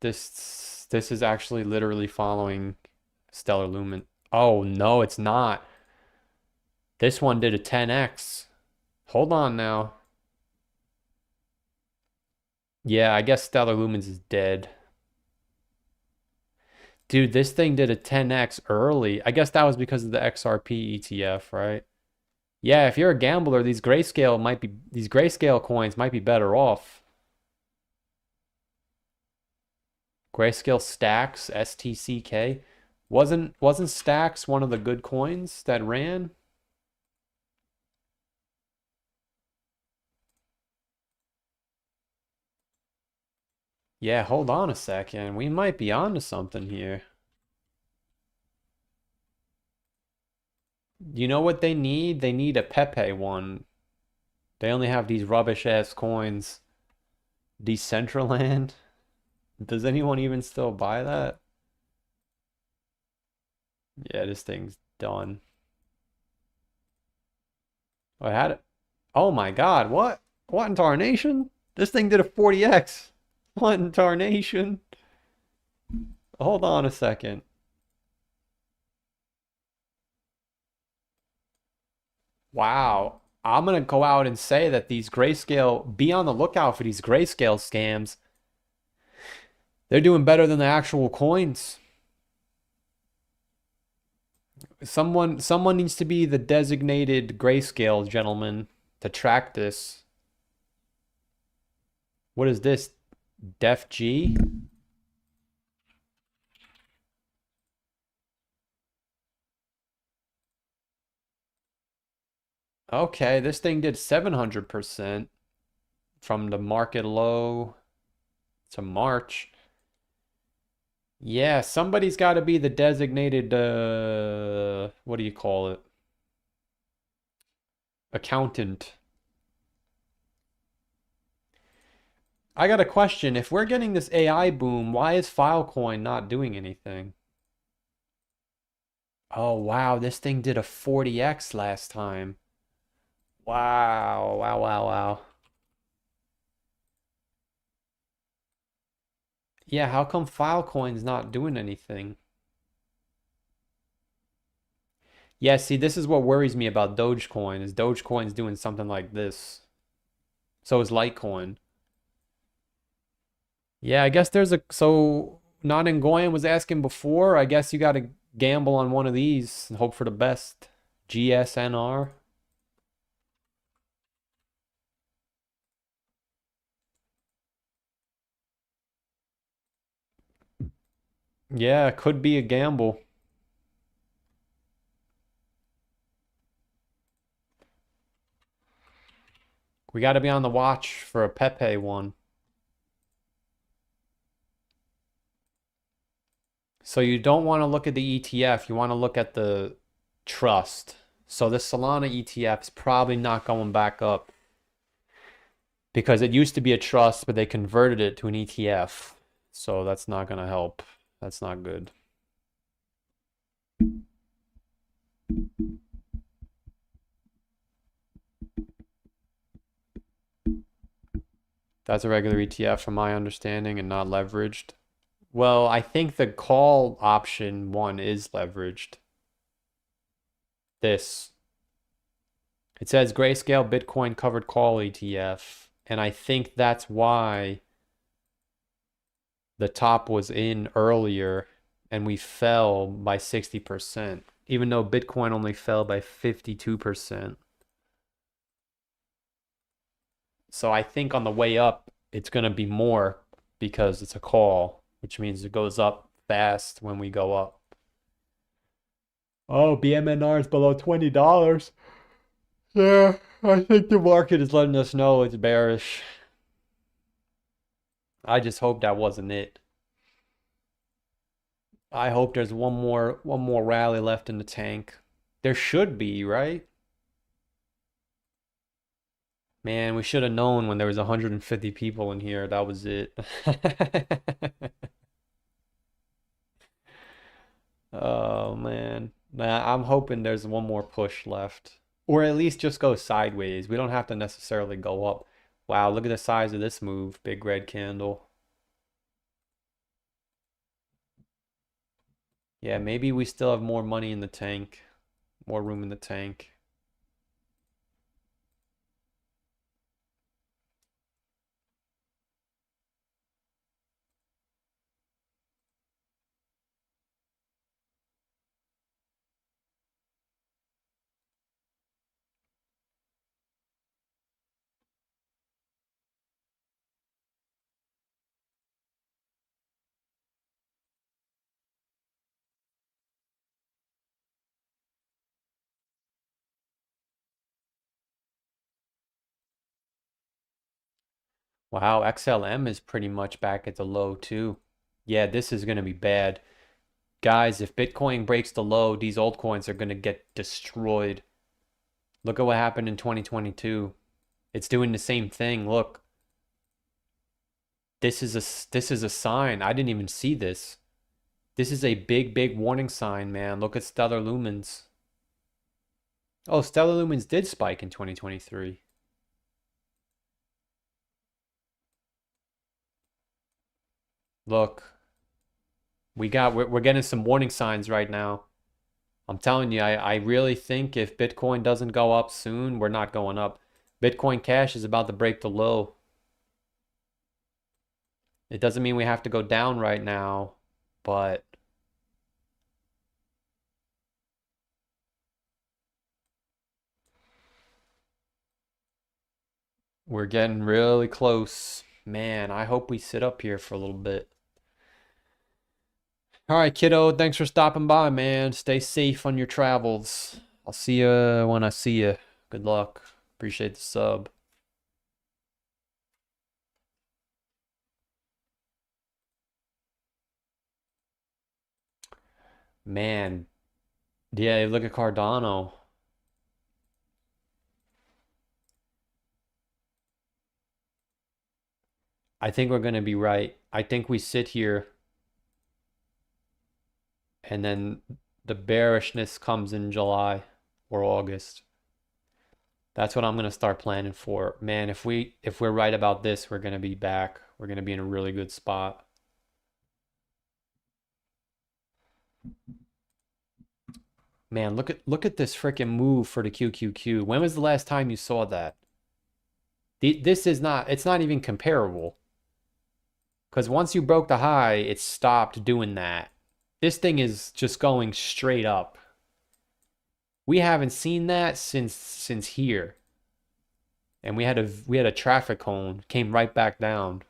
This is actually literally following Stellar Lumen. Oh no, it's not. This one did a 10x. Hold on now. Yeah, I guess Stellar Lumens is dead. Dude, this thing did a 10x early. I guess that was because of the XRP ETF, right? Yeah, if you're a gambler, these grayscale coins might be better off. Grayscale Stacks, STCK. Wasn't Stacks one of the good coins that ran? Yeah, hold on a second. We might be onto something here. You know what they need? They need a Pepe one. They only have these rubbish ass coins. Decentraland? Does anyone even still buy that? Yeah, this thing's done. I had it. Oh my God, what? What in tarnation? This thing did a 40x. What in tarnation? Hold on a second. Wow. I'm gonna go out and say that these grayscale, be on the lookout for these grayscale scams. They're doing better than the actual coins. Someone needs to be the designated grayscale gentleman to track this. What is this? Def G? Okay, this thing did 700% from the market low to March. Yeah, somebody's got to be the designated, what do you call it? Accountant. I got a question. If we're getting this AI boom, why is Filecoin not doing anything? Oh, wow, this thing did a 40x last time. Wow, wow, wow, wow. Yeah, how come Filecoin's not doing anything? Yeah, see, this is what worries me about Dogecoin, is Dogecoin's doing something like this. So is Litecoin. Yeah, I guess so Not in Goyen was asking before. I guess you got to gamble on one of these and hope for the best. GSNR. Yeah, it could be a gamble. We got to be on the watch for a Pepe one. So you don't want to look at the ETF. You want to look at the trust. So the Solana ETF is probably not going back up because it used to be a trust, but they converted it to an ETF. So that's not going to help. That's not good. That's a regular ETF from my understanding and not leveraged. Well, I think the call option one is leveraged. This. It says Grayscale Bitcoin covered call ETF. And I think that's why the top was in earlier and we fell by 60%, even though Bitcoin only fell by 52%. So I think on the way up, it's going to be more because it's a call, which means it goes up fast when we go up. Oh, BMNR is below $20. Yeah, I think the market is letting us know it's bearish. I just hope that wasn't it. I hope there's one more rally left in the tank. There should be, right? Man, we should have known when there was 150 people in here. That was it. Oh man. Nah, I'm hoping there's one more push left. Or at least just go sideways. We don't have to necessarily go up. Wow, look at the size of this move. Big red candle. Yeah, maybe we still have more money in the tank. More room in the tank. Wow, XLM is pretty much back at the low too. Yeah, this is going to be bad. Guys, if Bitcoin breaks the low, these altcoins are going to get destroyed. Look at what happened in 2022. It's doing the same thing. Look. This is a sign. I didn't even see this. This is a big warning sign, man. Look at Stellar Lumens. Oh, Stellar Lumens did spike in 2023. Look. We're getting some warning signs right now. I'm telling you, I really think if Bitcoin doesn't go up soon, we're not going up. Bitcoin Cash is about to break the low. It doesn't mean we have to go down right now, but we're getting really close. Man, I hope we sit up here for a little bit. All right, kiddo. Thanks for stopping by, man. Stay safe on your travels. I'll see you when I see you. Good luck. Appreciate the sub. Man, yeah, look at Cardano. I think we're going to be right. I think we sit here and then the bearishness comes in July or August. That's what I'm going to start planning for. Man, if we're right about this, we're going to be back. We're going to be in a really good spot. Man, look at this freaking move for the QQQ. When was the last time you saw that? This is not, it's not even comparable. Because once you broke the high, it stopped doing that. This thing is just going straight up. We haven't seen that since here. And we had a traffic cone, came right back down.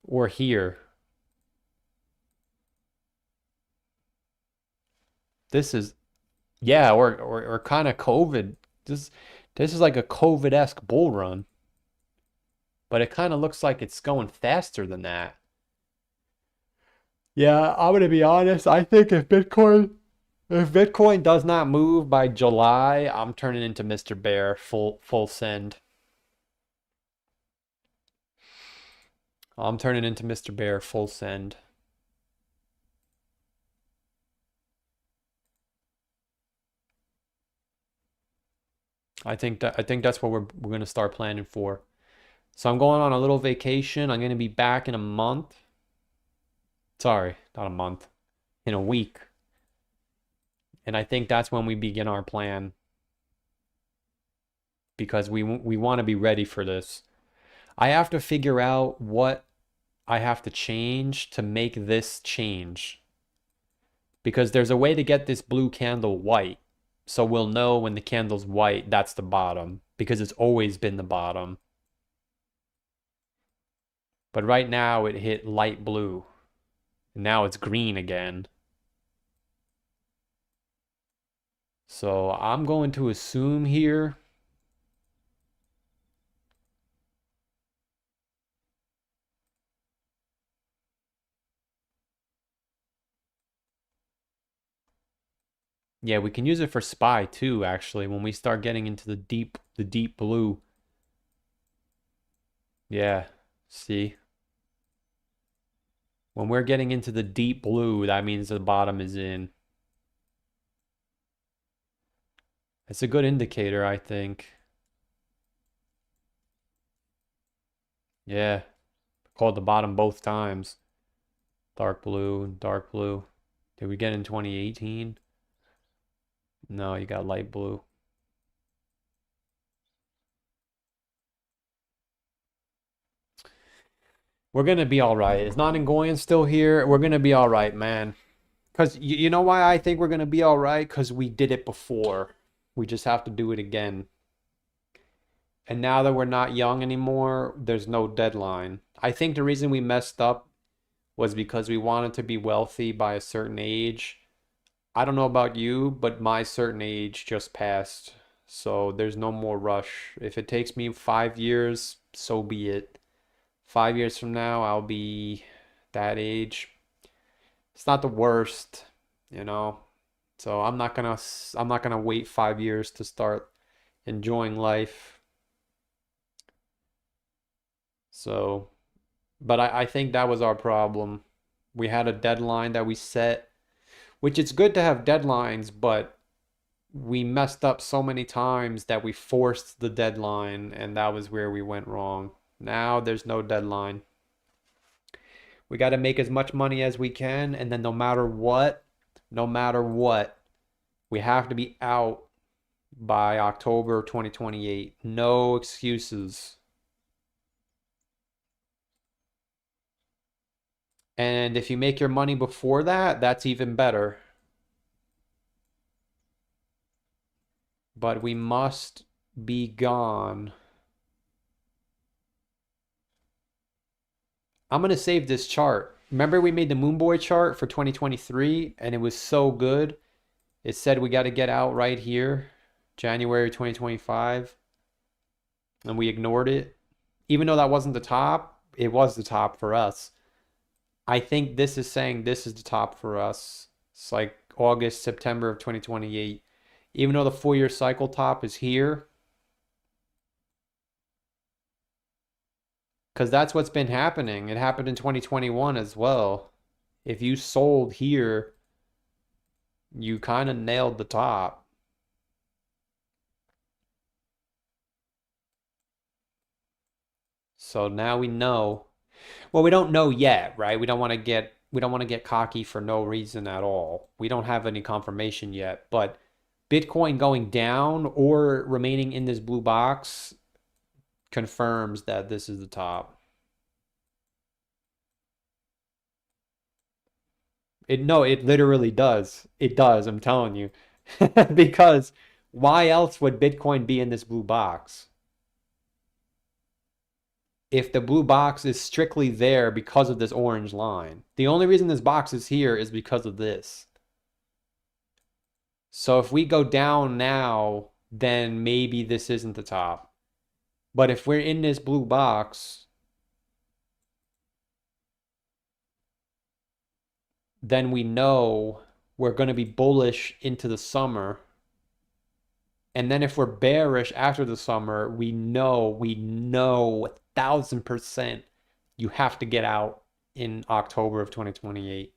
Or here. This is, yeah, or kind of COVID. This is like a COVID-esque bull run. But it kind of looks like it's going faster than that. Yeah, I'm gonna be honest. I think if Bitcoin does not move by July, I'm turning into Mr. Bear full send. I'm turning into Mr. Bear full send. I think that's what we're gonna start planning for. So I'm going on a little vacation. I'm gonna be back in a month. Sorry, not a month. In a week. And I think that's when we begin our plan. Because we want to be ready for this. I have to figure out what I have to change to make this change. Because there's a way to get this blue candle white. So we'll know when the candle's white, that's the bottom. Because it's always been the bottom. But right now it hit light blue. And now it's green again. So I'm going to assume here. Yeah, we can use it for SPY too, actually, when we start getting into the deep blue. Yeah, see? When we're getting into the deep blue, that means the bottom is in. It's a good indicator, I think. Yeah, called the bottom both times. Dark blue, dark blue. Did we get in 2018? No, you got light blue. We're gonna be all right. Is Nottingoyan still here? We're gonna be all right, man. Because you know why I think we're gonna be all right? Because we did it before. We just have to do it again. And now that we're not young anymore, there's no deadline. I think the reason we messed up was because we wanted to be wealthy by a certain age. I don't know about you, but my certain age just passed. So there's no more rush. If it takes me 5 years, so be it. 5 years from now, I'll be that age. It's not the worst, you know. So I'm not gonna wait 5 years to start enjoying life. So, but I think that was our problem. We had a deadline that we set, which it's good to have deadlines, but we messed up so many times that we forced the deadline, and that was where we went wrong. Now there's no deadline. We got to make as much money as we can, and then no matter what, we have to be out by October 2028. No excuses. And if you make your money before that, that's even better. But we must be gone. I'm going to save this chart. Remember we made the Moonboy chart for 2023 and it was so good. It said we got to get out right here, January 2025. And we ignored it. Even though that wasn't the top, it was the top for us. I think this is saying this is the top for us. It's like August, September of 2028. Even though the 4-year cycle top is here. Because that's what's been happening. It happened in 2021 as well. If you sold here, you kind of nailed the top. So now we know. Well, we don't know yet, right? We don't want to get cocky for no reason at all. We don't have any confirmation yet, but Bitcoin going down or remaining in this blue box confirms that this is the top. No, it literally does. It does, I'm telling you. Because why else would Bitcoin be in this blue box? If the blue box is strictly there because of this orange line. The only reason this box is here is because of this. So if we go down now, then maybe this isn't the top. But if we're in this blue box, then we know we're going to be bullish into the summer. And then if we're bearish after the summer, we know 1,000% you have to get out in October of 2028.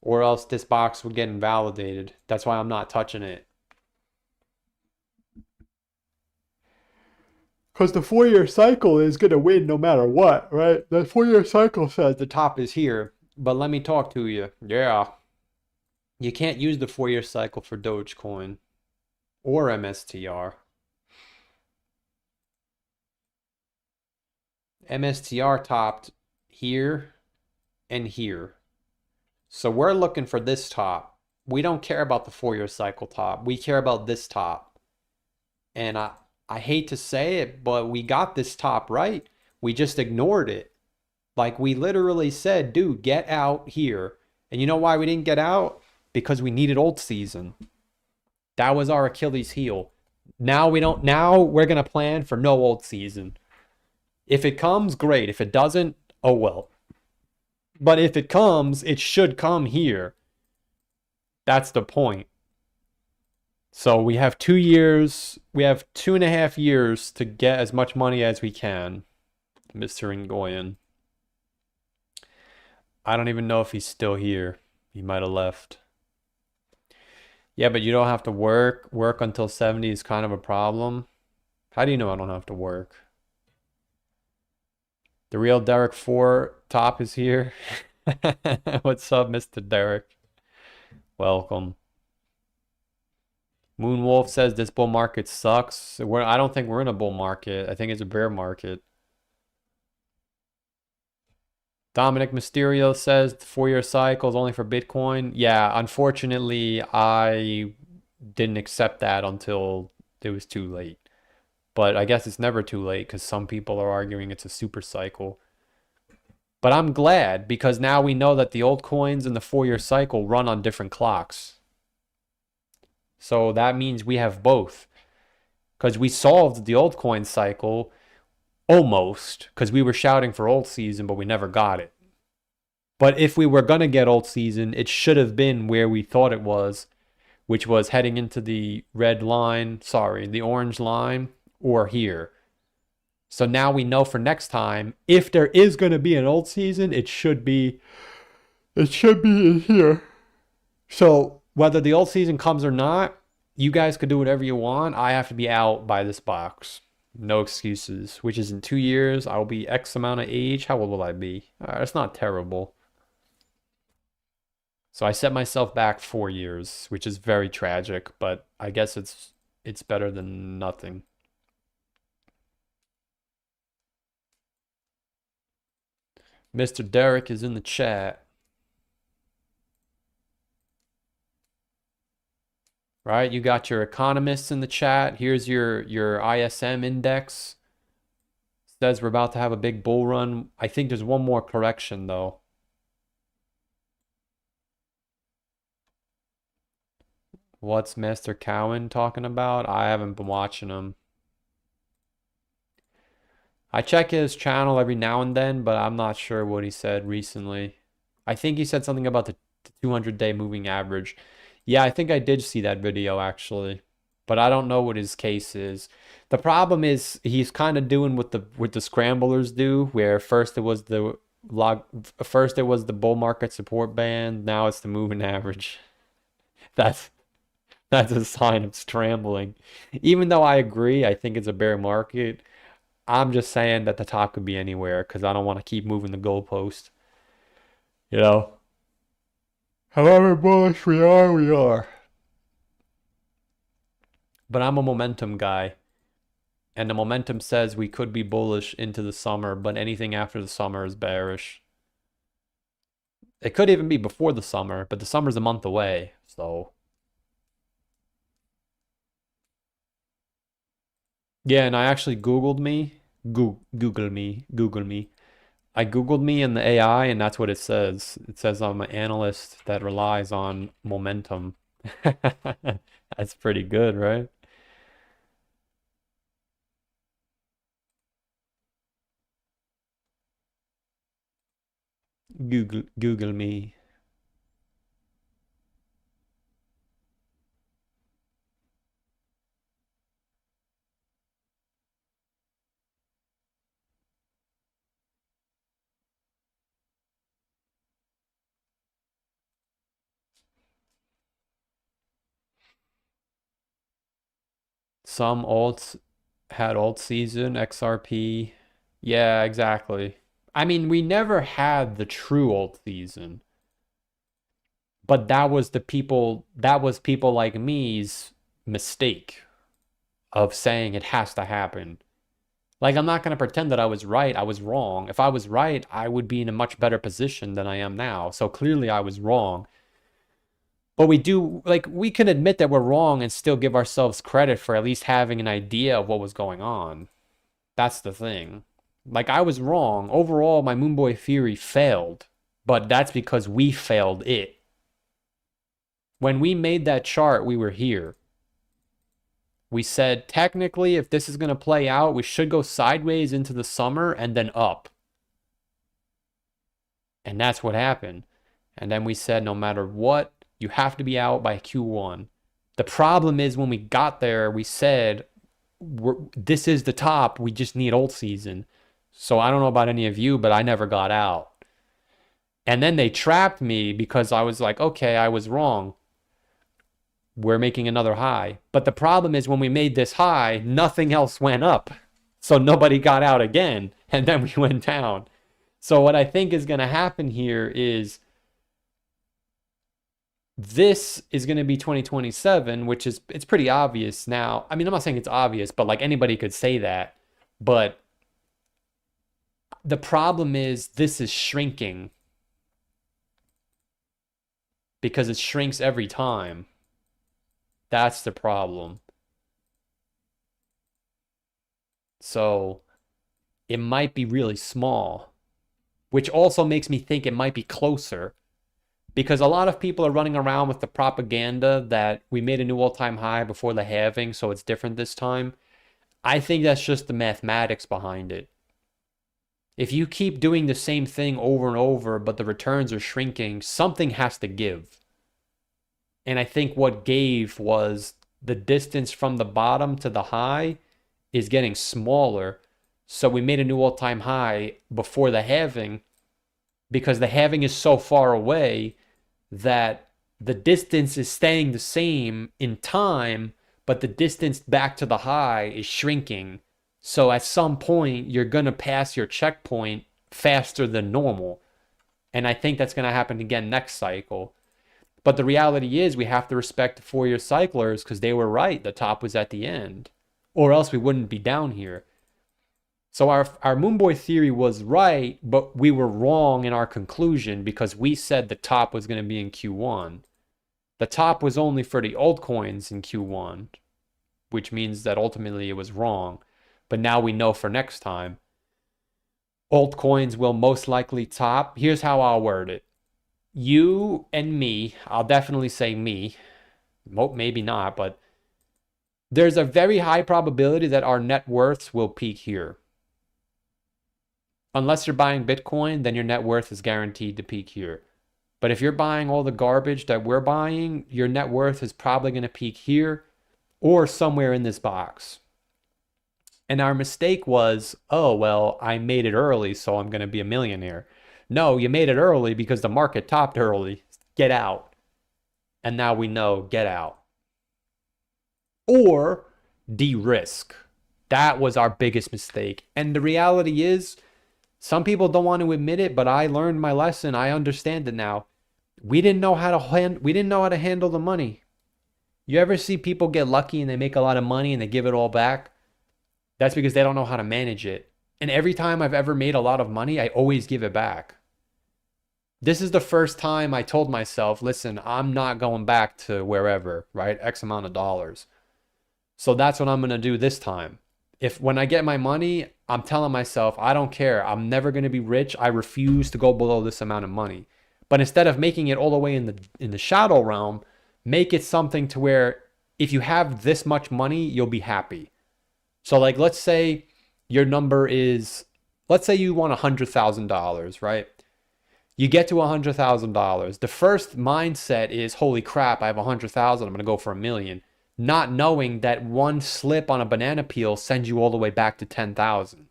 Or else this box would get invalidated. That's why I'm not touching it. Because the 4-year cycle is going to win no matter what, right? The 4-year cycle says the top is here. But let me talk to you. Yeah. You can't use the 4-year cycle for Dogecoin or MSTR. MSTR topped here and here. So we're looking for this top. We don't care about the 4-year cycle top. We care about this top. And I hate to say it, but we got this top right. We just ignored it. Like we literally said, dude, get out here. And you know why we didn't get out? Because we needed old season. That was our Achilles heel. Now we're going to plan for no old season. If it comes, great. If it doesn't, oh well. But if it comes, it should come here. That's the point. So we have 2 years, we have 2.5 years to get as much money as we can, Mr. Ngoyan. I don't even know if he's still here. He might have left. Yeah, but you don't have to work. Work until 70 is kind of a problem. How do you know I don't have to work? The real Derek 4 top is here. What's up, Mr. Derek? Welcome. Moonwolf says this bull market sucks. I don't think we're in a bull market. I think it's a bear market. Dominic Mysterio says the 4-year cycle is only for Bitcoin. Yeah, unfortunately, I didn't accept that until it was too late. But I guess it's never too late because some people are arguing it's a super cycle. But I'm glad because now we know that the altcoins and the 4-year cycle run on different clocks. So that means we have both. Because we solved the altcoin cycle almost, because we were shouting for old season, but we never got it. But if we were going to get old season, it should have been where we thought it was, which was heading into the the orange line, or here. So now we know for next time, if there is going to be an old season, it should be in here. So whether the old season comes or not, you guys could do whatever you want. I have to be out by this box. No excuses, which is in 2 years. I will be X amount of age. How old will I be? It's not terrible. So I set myself back 4 years, which is very tragic, but I guess it's better than nothing. Mr. Derek is in the chat. Right, you got your economists in the chat. Here's your ISM index. Says we're about to have a big bull run. I think there's one more correction though. What's Master Cowan talking about? I haven't been watching him. I check his channel every now and then, but I'm not sure what he said recently. I think he said something about the 200-day moving average. Yeah, I think I did see that video actually, but I don't know what his case is. The problem is he's kind of doing what the scramblers do, where first it was the bull market support band, now it's the moving average. That's a sign of scrambling. Even though I agree, I think it's a bear market. I'm just saying that the top could be anywhere because I don't want to keep moving the goalpost. You know? However bullish we are, we are. But I'm a momentum guy. And the momentum says we could be bullish into the summer, but anything after the summer is bearish. It could even be before the summer, but the summer's a month away. So, yeah, and I actually Googled me. Google me. I Googled me in the AI, and that's what it says. It says I'm an analyst that relies on momentum. That's pretty good, right? Google me. Some alts had alt season, XRP. Yeah, exactly. I mean, we never had the true alt season, but that was people like me's mistake of saying it has to happen. Like, I'm not going to pretend that I was right. I was wrong. If I was right, I would be in a much better position than I am now. So clearly I was wrong. But we can admit that we're wrong and still give ourselves credit for at least having an idea of what was going on. That's the thing. Like, I was wrong. Overall, my Moonboy theory failed, but that's because we failed it. When we made that chart, we were here. We said, technically, if this is going to play out, we should go sideways into the summer and then up. And that's what happened. And then we said, no matter what, you have to be out by Q1. The problem is when we got there, we said, this is the top. We just need alt season. So I don't know about any of you, but I never got out. And then they trapped me because I was like, okay, I was wrong. We're making another high. But the problem is when we made this high, nothing else went up. So nobody got out again. And then we went down. So what I think is going to happen here is this is going to be 2027, which is, it's pretty obvious now. I mean, I'm not saying it's obvious, but like anybody could say that. But the problem is this is shrinking because it shrinks every time. That's the problem. So it might be really small, which also makes me think it might be closer because a lot of people are running around with the propaganda that we made a new all-time high before the halving, so it's different this time. I think that's just the mathematics behind it. If you keep doing the same thing over and over, but the returns are shrinking, something has to give. And I think what gave was the distance from the bottom to the high is getting smaller. So we made a new all-time high before the halving because the halving is so far away that the distance is staying the same in time, but the distance back to the high is shrinking. So at some point, you're going to pass your checkpoint faster than normal. And I think that's going to happen again next cycle. But the reality is we have to respect the 4-year cyclers because they were right. The top was at the end. Or else we wouldn't be down here. So our Moonboy theory was right, but we were wrong in our conclusion because we said the top was going to be in Q1. The top was only for the altcoins in Q1, which means that ultimately it was wrong. But now we know for next time, altcoins will most likely top. Here's how I'll word it. You and me, I'll definitely say me, maybe not, but there's a very high probability that our net worths will peak here. Unless you're buying Bitcoin, then your net worth is guaranteed to peak here. But if you're buying all the garbage that we're buying, your net worth is probably going to peak here or somewhere in this box. And our mistake was, oh, well, I made it early, so I'm going to be a millionaire. No, you made it early because the market topped early. Get out. And now we know, get out. Or de-risk. That was our biggest mistake. And the reality is, some people don't want to admit it, but I learned my lesson. I understand it now. We didn't know how to handle the money. You ever see people get lucky and they make a lot of money and they give it all back? That's because they don't know how to manage it. And every time I've ever made a lot of money, I always give it back. This is the first time I told myself, listen, I'm not going back to wherever, right? X amount of dollars. So that's what I'm going to do this time. If when I get my money, I'm telling myself, I don't care. I'm never going to be rich. I refuse to go below this amount of money. But instead of making it all the way in the shadow realm, make it something to where if you have this much money, you'll be happy. So like, let's say your number is, let's say you want $100,000, right? You get to $100,000. The first mindset is, holy crap, I have 100,000. I'm going to go for $1 million. Not knowing that one slip on a banana peel sends you all the way back to 10,000.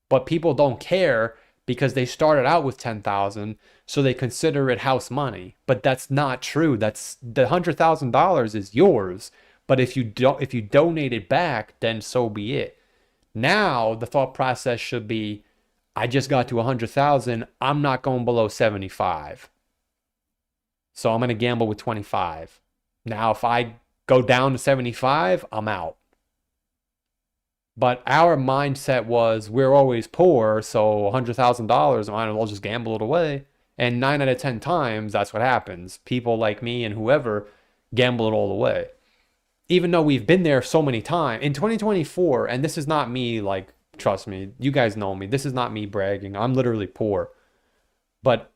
But people don't care because they started out with 10,000, so they consider it house money. But that's not true. That's the $100,000 is yours. But if you donate it back, then so be it. Now the thought process should be, I just got to 100,000. I'm not going below 75. So I'm going to gamble with 25. Now, if I go down to 75, I'm out. But our mindset was we're always poor, so $100,000, I might as well just gamble it away. And 9 out of 10 times, that's what happens. People like me and whoever gamble it all away. Even though we've been there so many times. In 2024, and this is not me, like, trust me, you guys know me. This is not me bragging. I'm literally poor. But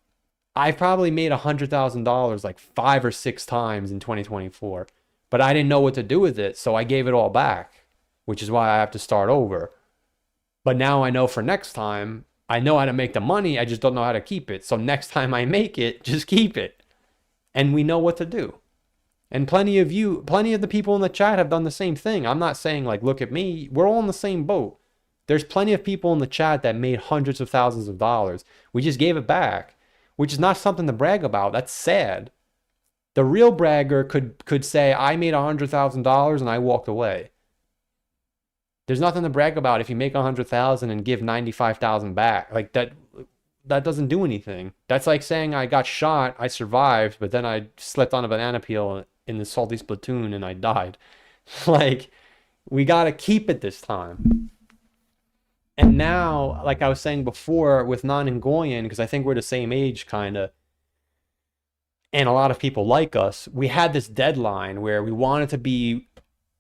I've probably made $100,000 like 5 or 6 times in 2024. But I didn't know what to do with it, so I gave it all back, which is why I have to start over. But now I know for next time, I know how to make the money, I just don't know how to keep it. So next time I make it, just keep it. And we know what to do. And plenty of the people in the chat have done the same thing. I'm not saying like, look at me. We're all in the same boat. There's plenty of people in the chat that made hundreds of thousands of dollars. We just gave it back, which is not something to brag about. That's sad. The real bragger could say, I made $100,000 and I walked away. There's nothing to brag about if you make 100,000 and give 95,000 back. Like that doesn't do anything. That's like saying I got shot, I survived, but then I slipped on a banana peel in the salty spittoon and I died. Like, we got to keep it this time. And now, like I was saying before with Nan and Goyen, because I think we're the same age kind of, and a lot of people like us, we had this deadline where we wanted to be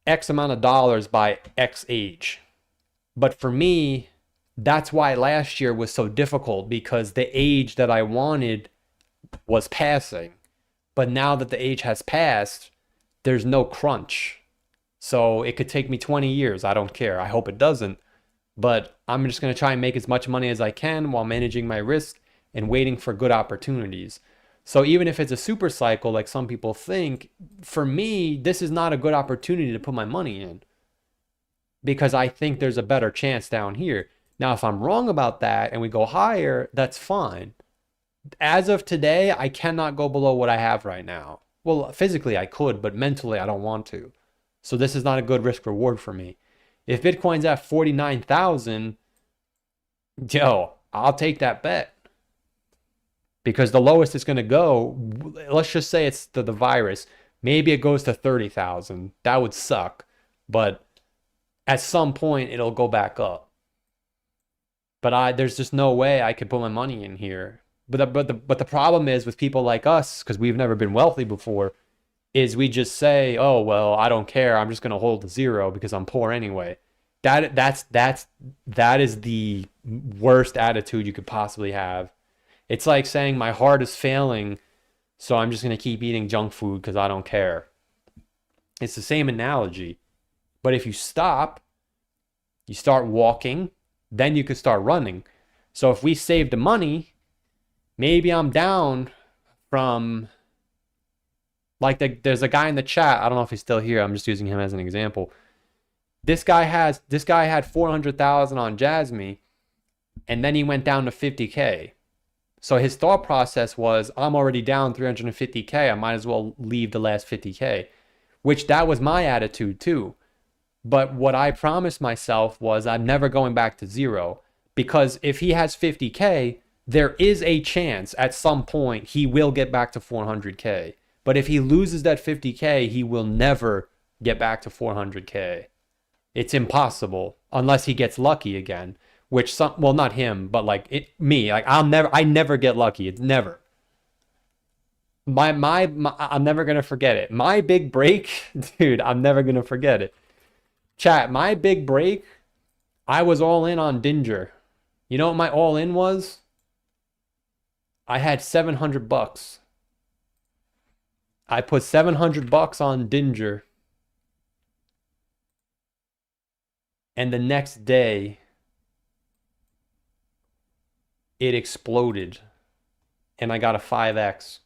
X amount of dollars by X age. But for me, that's why last year was so difficult, because the age that I wanted was passing. But now that the age has passed, there's no crunch. So it could take me 20 years. I don't care. I hope it doesn't. But I'm just going to try and make as much money as I can while managing my risk and waiting for good opportunities. So even if it's a super cycle, like some people think, for me, this is not a good opportunity to put my money in, because I think there's a better chance down here. Now, if I'm wrong about that and we go higher, that's fine. As of today, I cannot go below what I have right now. Well, physically I could, but mentally I don't want to. So this is not a good risk reward for me. If Bitcoin's at 49,000, yo, I'll take that bet. Because the lowest it's going to go, let's just say it's the virus. Maybe it goes to 30,000. That would suck. But at some point, it'll go back up. But there's just no way I could put my money in here. But the problem is with people like us, because we've never been wealthy before, is we just say, oh, well, I don't care. I'm just going to hold the zero because I'm poor anyway. That is the worst attitude you could possibly have. It's like saying my heart is failing, so I'm just going to keep eating junk food because I don't care. It's the same analogy. But if you stop, you start walking, then you could start running. So if we save the money, maybe I'm down from, like, there's a guy in the chat. I don't know if he's still here. I'm just using him as an example. This guy had 400,000 on Jasmine, and then he went down to 50K. So his thought process was, I'm already down 350K. I might as well leave the last 50K, which that was my attitude too. But what I promised myself was I'm never going back to zero, because if he has 50K, there is a chance at some point he will get back to 400K. But if he loses that 50K, he will never get back to 400K. It's impossible unless he gets lucky again, which some, well, not him, but like me, like I never get lucky. It's never. I'm never gonna forget it. My big break, dude, I'm never gonna forget it. Chat, my big break, I was all in on Dinger. You know what my all in was? I had 700 bucks. I put 700 bucks on Dinger. And the next day, it exploded. And I got a 5x.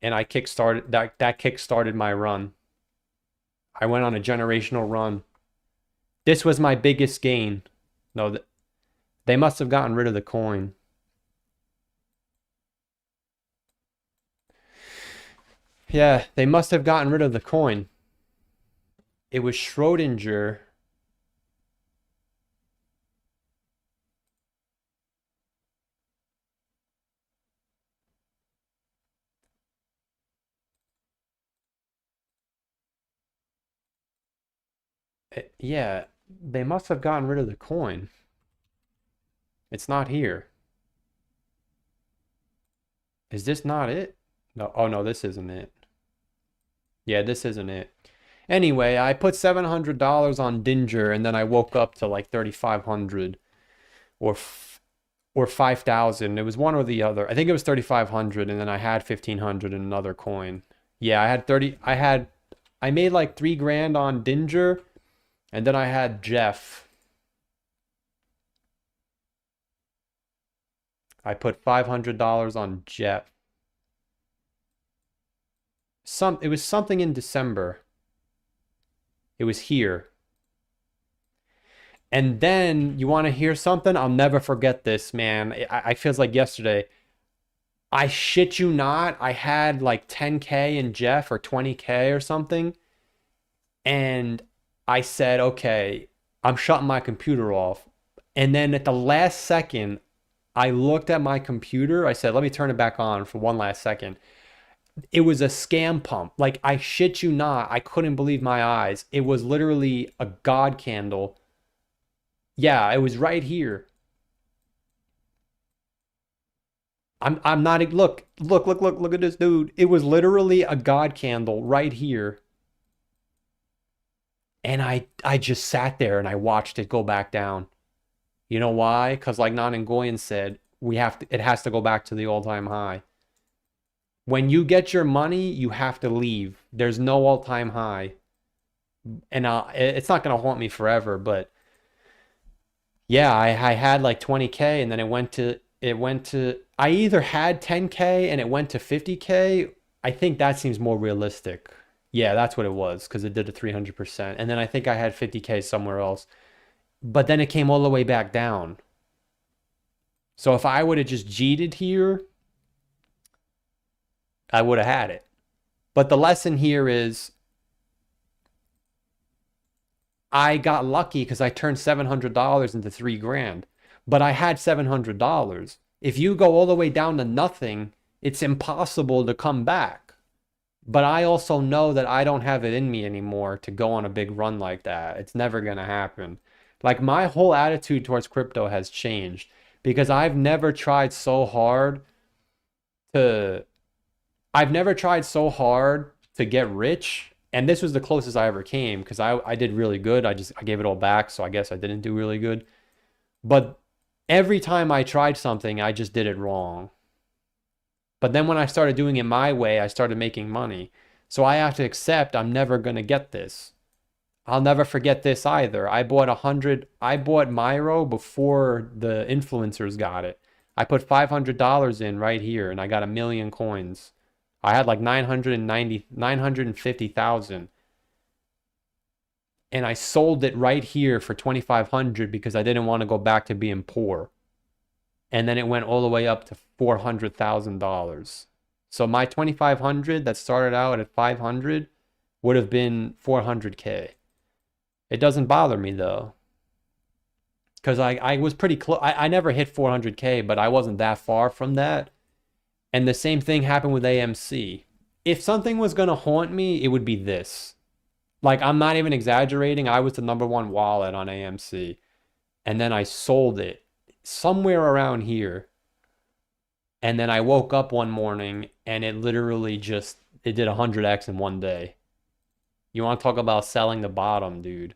And I kickstarted that kickstarted my run. I went on a generational run. This was my biggest gain. No, they must have gotten rid of the coin. Yeah, they must have gotten rid of the coin. It was Schrodinger. Yeah, they must have gotten rid of the coin. It's not here. Is this not it? No, oh no, this isn't it. Yeah, this isn't it. Anyway, I put $700 on Dinger and then I woke up to like 3,500 or or 5,000. It was one or the other. I think it was 3,500 and then I had 1,500 in another coin. Yeah, I made like 3 grand on Dinger and then I had Jeff. I put $500 on Jeff. It was something in December. It was here. And then you want to hear something? I'll never forget this, man. I feels like yesterday. I shit you not. I had like 10K in Jeff or 20K or something. And I said, okay, I'm shutting my computer off. And then at the last second, I looked at my computer. I said, let me turn it back on for one last second. It was a scam pump. Like, I shit you not. I couldn't believe my eyes. It was literally a God candle. Yeah, it was right here. I'm not, look at this dude. It was literally a God candle right here. And I just sat there and I watched it go back down. You know why? Because like Nan and Goyen said, it has to go back to the all-time high. When you get your money, you have to leave. There's no all-time high. And it's not going to haunt me forever, but yeah, I had like 20K and then it went to I either had 10K and it went to 50K. I think that seems more realistic. Yeah, that's what it was because it did a 300%. And then I think I had 50K somewhere else. But then it came all the way back down. So if I would have just cheated here, I would have had it. But the lesson here is I got lucky because I turned $700 into 3 grand. But I had $700. If you go all the way down to nothing, it's impossible to come back. But I also know that I don't have it in me anymore to go on a big run like that. It's never going to happen. Like, my whole attitude towards crypto has changed because I've never tried so hard to get rich. And this was the closest I ever came because I did really good. I gave it all back. So I guess I didn't do really good. But every time I tried something, I just did it wrong. But then when I started doing it my way, I started making money. So I have to accept I'm never going to get this. I'll never forget this either. I bought Myro before the influencers got it. I put $500 in right here and I got 1 million coins. I had like 950,000. And I sold it right here for 2,500 because I didn't want to go back to being poor. And then it went all the way up to $400,000. So my 2,500 that started out at 500 would have been 400K. It doesn't bother me though. Because I was pretty close. I never hit 400K, but I wasn't that far from that. And the same thing happened with AMC. If something was going to haunt me, it would be this. Like, I'm not even exaggerating. I was the #1 wallet on AMC. and then I sold it somewhere around here. And then I woke up one morning and it literally just it did 100x in one day. You want to talk about selling the bottom, dude.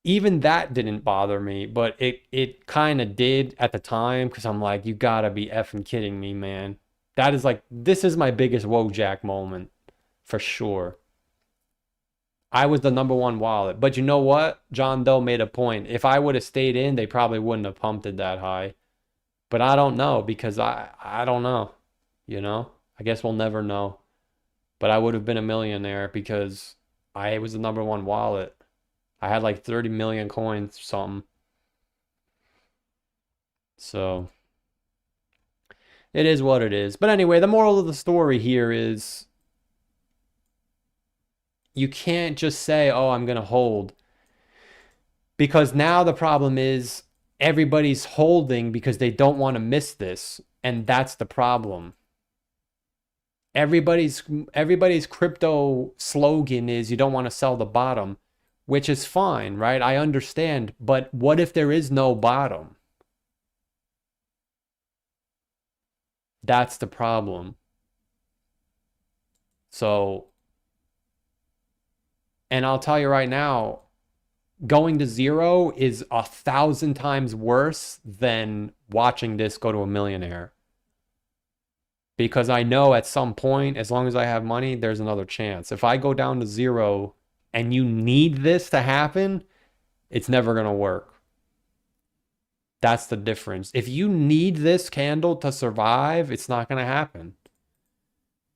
Even that didn't bother me, but it kind of did at the time because I'm like, you gotta be effing kidding me, man. That is like, this is my biggest Wojak moment for sure. I was the number one wallet. But you know what? John Doe made a point. If I would have stayed in, they probably wouldn't have pumped it that high. But I don't know because I don't know, you know? I guess we'll never know. But I would have been a millionaire because I was the number one wallet. I had like 30 million coins or something. So it is what it is. But anyway, the moral of the story here is you can't just say, oh, I'm going to hold. Because now the problem is everybody's holding because they don't want to miss this. And that's the problem. Everybody's crypto slogan is you don't want to sell the bottom, which is fine, right? I understand. But what if there is no bottom? That's the problem. So, and I'll tell you right now, going to zero is 1,000 times worse than watching this go to a millionaire. Because I know at some point, as long as I have money, there's another chance. If I go down to zero and you need this to happen, it's never going to work. That's the difference. If you need this candle to survive, it's not going to happen.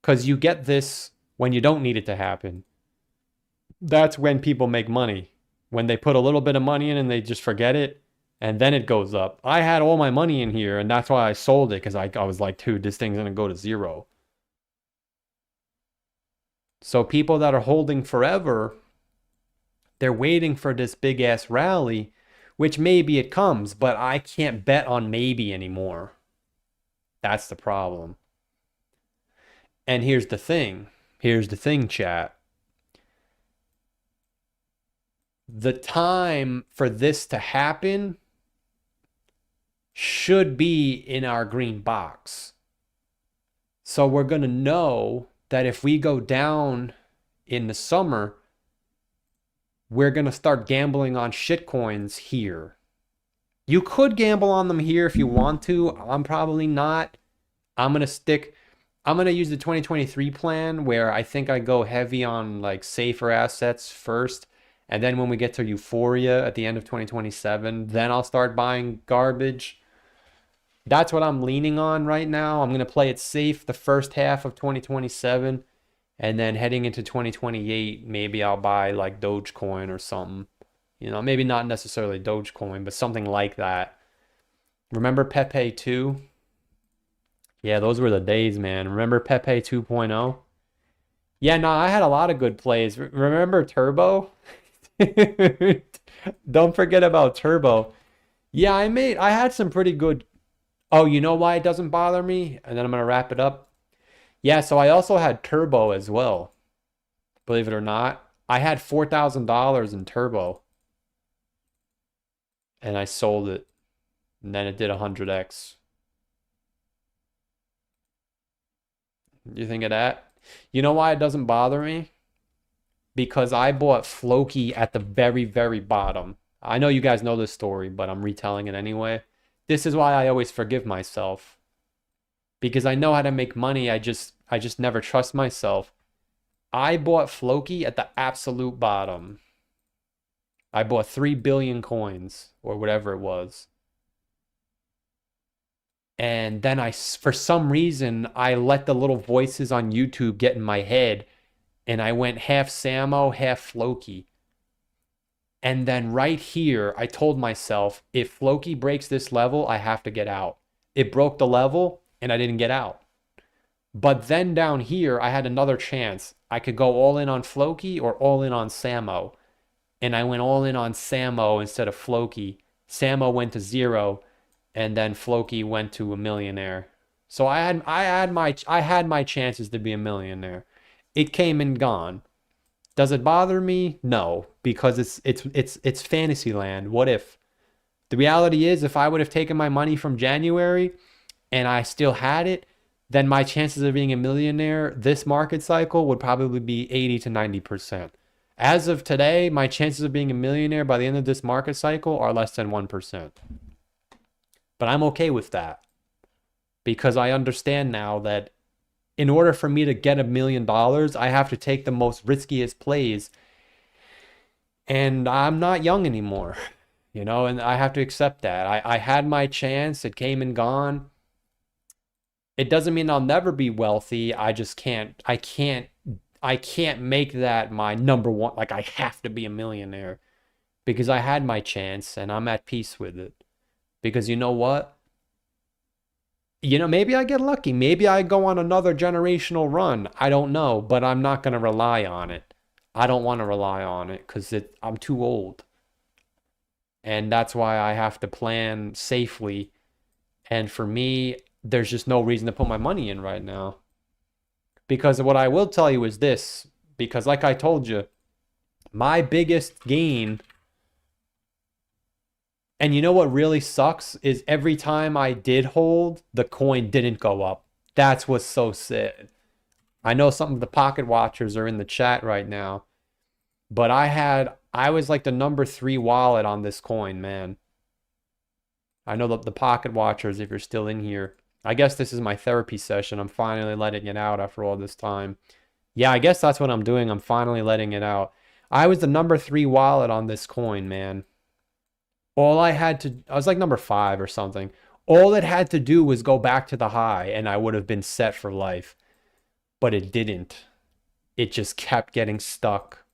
Because you get this when you don't need it to happen. That's when people make money. When they put a little bit of money in and they just forget it, and then it goes up. I had all my money in here, and that's why I sold it, because I was like, dude, this thing's going to go to zero. So people that are holding forever, they're waiting for this big-ass rally, which maybe it comes, but I can't bet on maybe anymore. That's the problem. And here's the thing. Here's the thing, chat. The time for this to happen should be in our green box. So we're going to know that if we go down in the summer, we're going to start gambling on shitcoins here. You could gamble on them here if you want to. I'm probably not. I'm going to use the 2023 plan where I think I go heavy on like safer assets first. And then when we get to euphoria at the end of 2027, then I'll start buying garbage. That's what I'm leaning on right now. I'm going to play it safe the first half of 2027. And then heading into 2028, maybe I'll buy like Dogecoin or something. You know, maybe not necessarily Dogecoin, but something like that. Remember Pepe 2? Yeah, those were the days, man. Remember Pepe 2.0? Yeah, no, I had a lot of good plays. Remember Turbo? Don't forget about Turbo. Yeah, I had some pretty good. Oh, you know why it doesn't bother me? And then I'm gonna wrap it up. Yeah, so I also had Turbo as well. Believe it or not, I had $4,000 in Turbo, and I sold it, and then it did 100x. You think of that? You know why it doesn't bother me? Because I bought Floki at the very, very bottom. I know you guys know this story, but I'm retelling it anyway. This is why I always forgive myself. Because I know how to make money, I just never trust myself. I bought Floki at the absolute bottom. I bought 3 billion coins, or whatever it was. And then for some reason, I let the little voices on YouTube get in my head. And I went half Samo, half Floki. And then right here, I told myself, if Floki breaks this level, I have to get out. It broke the level, and I didn't get out. But then down here, I had another chance. I could go all in on Floki or all in on Samo. And I went all in on Samo instead of Floki. Samo went to zero, and then Floki went to a millionaire. So I had my chances to be a millionaire. It came and gone. Does it bother me? No, because it's fantasy land. What if? The reality is, if I would have taken my money from January and I still had it, then my chances of being a millionaire this market cycle would probably be 80 to 90%. As of today, my chances of being a millionaire by the end of this market cycle are less than 1%. But I'm okay with that because I understand now that in order for me to get $1 million, I have to take the most riskiest plays. And I'm not young anymore, and I have to accept that. I had my chance, it came and gone. It doesn't mean I'll never be wealthy. I can't make that my number one. Like, I have to be a millionaire because I had my chance and I'm at peace with it. Because you know what? Maybe I get lucky. Maybe I go on another generational run. I don't know, but I'm not going to rely on it. I don't want to rely on it because I'm too old. And that's why I have to plan safely. And for me, there's just no reason to put my money in right now. Because what I will tell you is this, because like I told you, my biggest gain, and you know what really sucks, is every time I did hold, the coin didn't go up. That's what's so sad. I know some of the pocket watchers are in the chat right now, but I was like the number 3 wallet on this coin, man. I know the pocket watchers, if you're still in here. I guess this is my therapy session. I'm finally letting it out after all this time. Yeah, I guess that's what I'm doing. I'm finally letting it out. I was the number 3 wallet on this coin, man. I was like number 5 or something. All it had to do was go back to the high and I would have been set for life. But it didn't. It just kept getting stuck.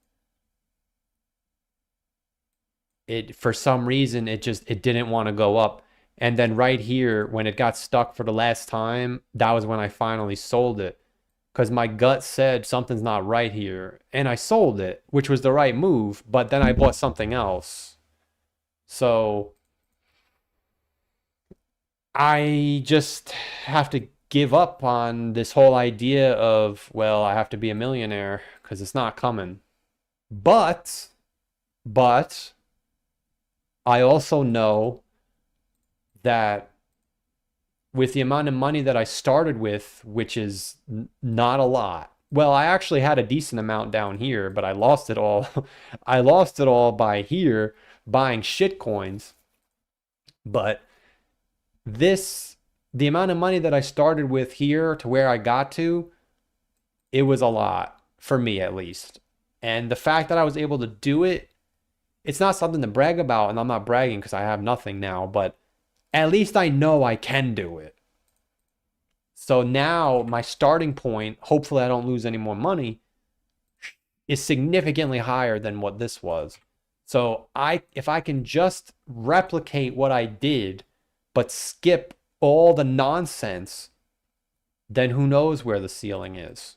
For some reason, it didn't want to go up. And then right here, when it got stuck for the last time, that was when I finally sold it. Because my gut said something's not right here. And I sold it, which was the right move. But then I bought something else. So I just have to give up on this whole idea of, well, I have to be a millionaire because it's not coming. But I also know that with the amount of money that I started with, which is not a lot. Well, I actually had a decent amount down here, but I lost it all. I lost it all by here buying shit coins. But the amount of money that I started with here to where I got to, it was a lot for me at least. And the fact that I was able to do it, it's not something to brag about, and I'm not bragging because I have nothing now, but at least I know I can do it. So now my starting point, hopefully I don't lose any more money, is significantly higher than what this was. So if I can just replicate what I did, but skip all the nonsense, then who knows where the ceiling is,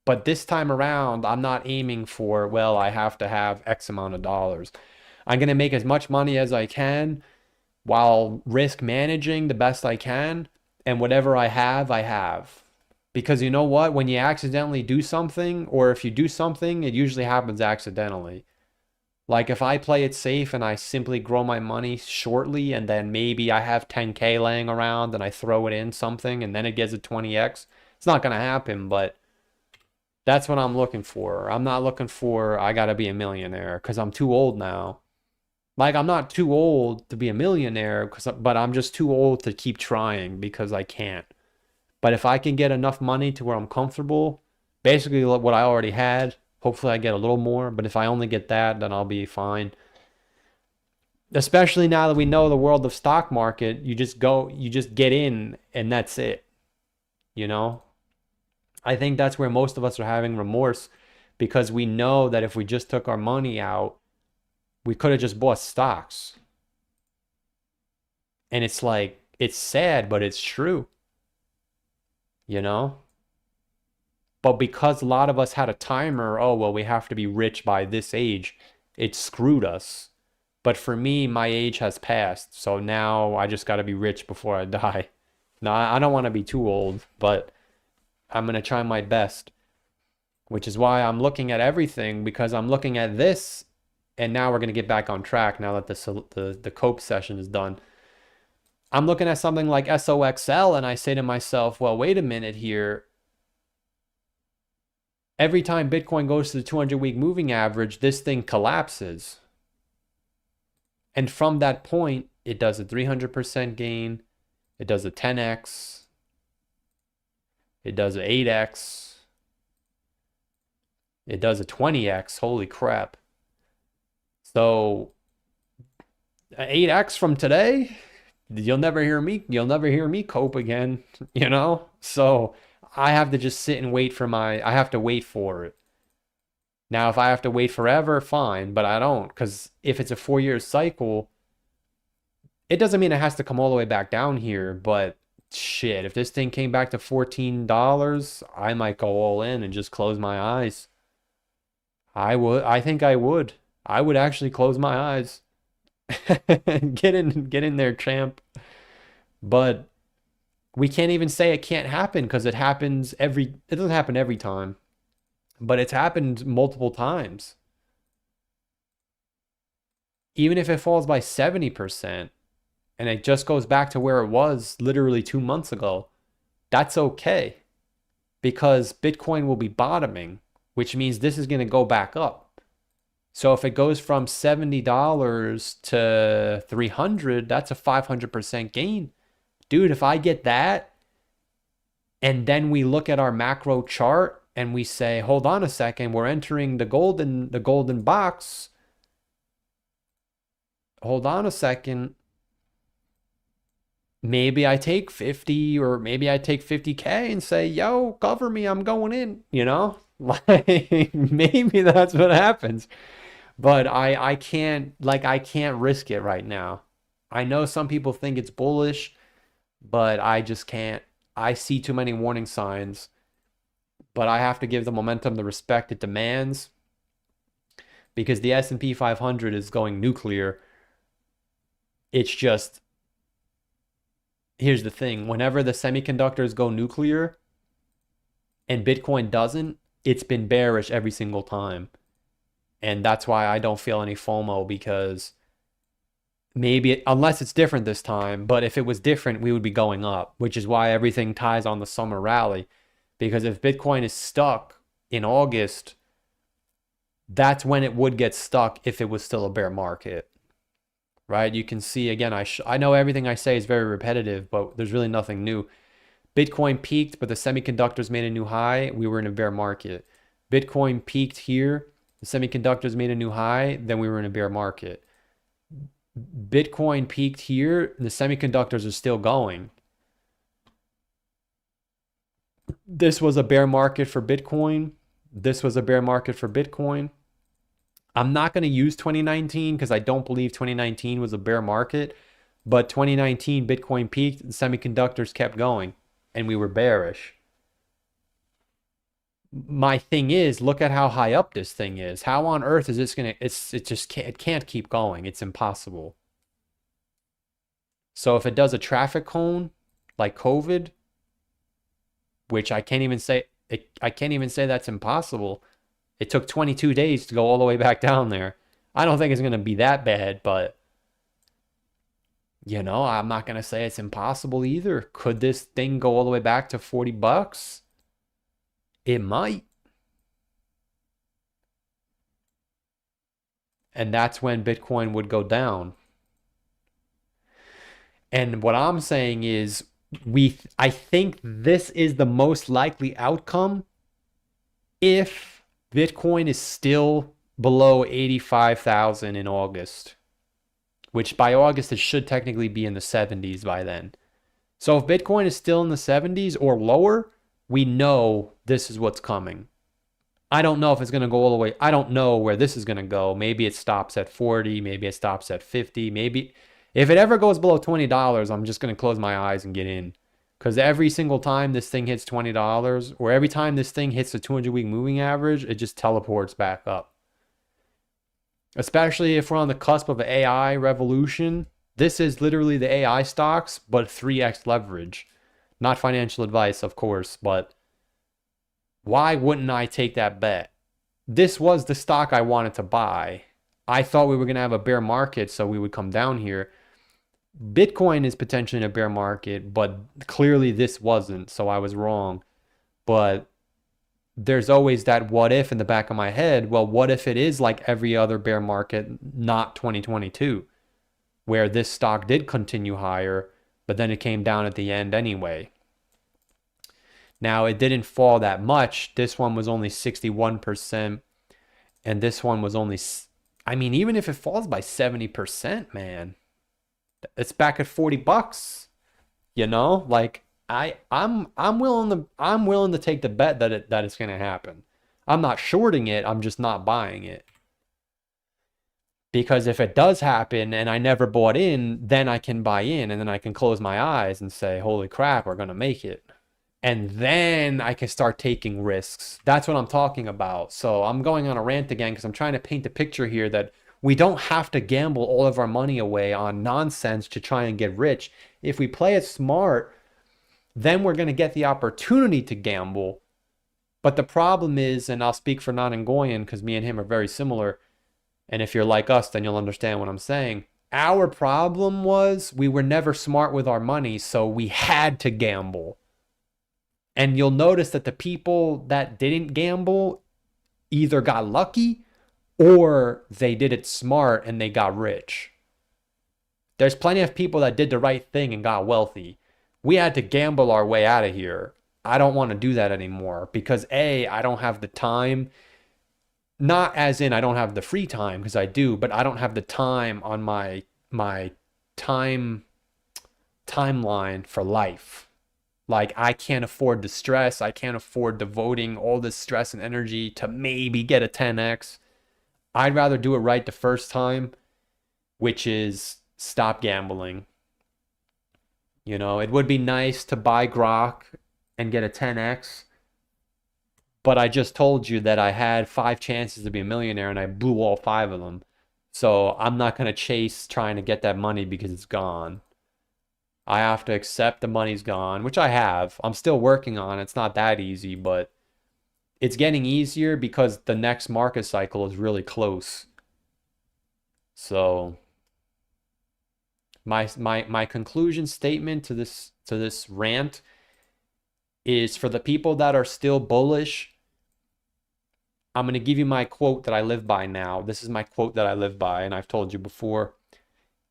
But this time around, I'm not aiming for, well, I have to have X amount of dollars. I'm going to make as much money as I can while risk managing the best I can. And whatever I have, I have. Because you know what? When you accidentally do something, or if you do something, it usually happens accidentally. Like if I play it safe and I simply grow my money shortly, and then maybe I have 10K laying around and I throw it in something and then it gets a 20x, it's not going to happen, but that's what I'm looking for. I'm not looking for, I got to be a millionaire because I'm too old now. Like, I'm not too old to be a millionaire, but I'm just too old to keep trying because I can't. But if I can get enough money to where I'm comfortable, basically what I already had, hopefully I get a little more. But if I only get that, then I'll be fine. Especially now that we know the world of stock market, you just get in and that's it. I think that's where most of us are having remorse, because we know that if we just took our money out, we could have just bought stocks. And it's like, it's sad, but it's true. But because a lot of us had a timer, oh, well, we have to be rich by this age, it screwed us. But for me, my age has passed. So now I just got to be rich before I die. Now, I don't want to be too old, but I'm going to try my best. which is why I'm looking at everything, because I'm looking at this, and now we're going to get back on track now that the cope session is done. I'm looking at something like SOXL, and I say to myself, well, wait a minute here. Every time Bitcoin goes to the 200-week moving average, this thing collapses. And from that point, it does a 300% gain. It does a 10x. It does an 8x. It does a 20x. Holy crap. So 8x from today, you'll never hear me cope again, you know? So I have to just sit and wait for I have to wait for it. Now, if I have to wait forever, fine, but I don't, because if it's a 4-year cycle, it doesn't mean it has to come all the way back down here, but shit, if this thing came back to $14, I might go all in and just close my eyes. I think I would. I would actually close my eyes. Get in there, champ. But we can't even say it can't happen, because it doesn't happen every time. But it's happened multiple times. Even if it falls by 70% and it just goes back to where it was literally 2 months ago, that's okay, because Bitcoin will be bottoming, which means this is going to go back up. So if it goes from $70 to 300, that's a 500% gain. Dude, if I get that, and then we look at our macro chart and we say, hold on a second, we're entering the golden box. Hold on a second. Maybe I take 50, or maybe I take 50K and say, yo, cover me, I'm going in, you know? Like, maybe that's what happens. But I can't risk it right now. I know some people think it's bullish, but I just can't. I see too many warning signs, but I have to give the momentum the respect it demands, because the S&P 500 is going nuclear. It's just, here's the thing. Whenever the semiconductors go nuclear and Bitcoin doesn't, it's been bearish every single time. And that's why I don't feel any FOMO, because unless it's different this time, but if it was different, we would be going up, which is why everything ties on the summer rally. Because if Bitcoin is stuck in August, that's when it would get stuck if it was still a bear market, right? You can see, again, I know everything I say is very repetitive, but there's really nothing new. Bitcoin peaked, but the semiconductors made a new high. We were in a bear market. Bitcoin peaked here. The semiconductors made a new high. Then we were in a bear market. Bitcoin peaked here. The semiconductors are still going. This was a bear market for Bitcoin. This was a bear market for Bitcoin. I'm not going to use 2019 because I don't believe 2019 was a bear market. But 2019, Bitcoin peaked, and semiconductors kept going, and we were bearish. My thing is, look at how high up this thing is. How on earth is this going to, it can't keep going. It's impossible. So if it does a traffic cone like COVID, which I can't even say that's impossible. It took 22 days to go all the way back down there. I don't think it's going to be that bad, but you know, I'm not going to say it's impossible either. Could this thing go all the way back to $40? It might. And that's when Bitcoin would go down. And what I'm saying is, I think this is the most likely outcome if Bitcoin is still below 85,000 in August, which by August it should technically be in the 70s by then. So if Bitcoin is still in the 70s or lower, we know this is what's coming. I don't know if it's going to go all the way. I don't know where this is going to go. Maybe it stops at 40. Maybe it stops at 50. Maybe if it ever goes below $20, I'm just going to close my eyes and get in. Because every single time this thing hits $20, or every time this thing hits the 200-week moving average, it just teleports back up. Especially if we're on the cusp of an AI revolution. This is literally the AI stocks, but 3x leverage. Not financial advice, of course, but Why wouldn't I take that bet? This was the stock I wanted to buy. I thought we were going to have a bear market, so we would come down here. Bitcoin is potentially in a bear market, but clearly this wasn't, so I was wrong. But there's always that what if in the back of my head. Well, what if it is like every other bear market, not 2022, where this stock did continue higher, but then it came down at the end anyway. Now, it didn't fall that much. This one was only 61%, and this one was only, I mean, even if it falls by 70%, man, it's back at $40, you know? Like I'm willing to take the bet that it's going to happen. I'm not shorting it, I'm just not buying it. Because if it does happen and I never bought in, then I can buy in and then I can close my eyes and say, "Holy crap, we're going to make it." And then I can start taking risks. That's what I'm talking about. So I'm going on a rant again because I'm trying to paint the picture here that we don't have to gamble all of our money away on nonsense to try and get rich. If we play it smart, then we're going to get the opportunity to gamble. But the problem is, and I'll speak for Nanangoyan because me and him are very similar, and if you're like us, then you'll understand what I'm saying. Our problem was we were never smart with our money, so we had to gamble. And you'll notice that the people that didn't gamble either got lucky or they did it smart and they got rich. There's plenty of people that did the right thing and got wealthy. We had to gamble our way out of here. I don't want to do that anymore because A, I don't have the time. Not as in I don't have the free time, because I do, but I don't have the time on my timeline for life. Like, I can't afford the stress. I can't afford devoting all this stress and energy to maybe get a 10x. I'd rather do it right the first time, which is stop gambling. You know, it would be nice to buy Grok and get a 10x, but I just told you that I had 5 chances to be a millionaire and I blew all 5 of them. So I'm not going to chase trying to get that money because it's gone. I have to accept the money's gone, which I have. I'm still working on it. It's not that easy, but it's getting easier because the next market cycle is really close. So my conclusion statement to this rant is for the people that are still bullish. I'm going to give you my quote that I live by now. This is my quote that I live by, and I've told you before.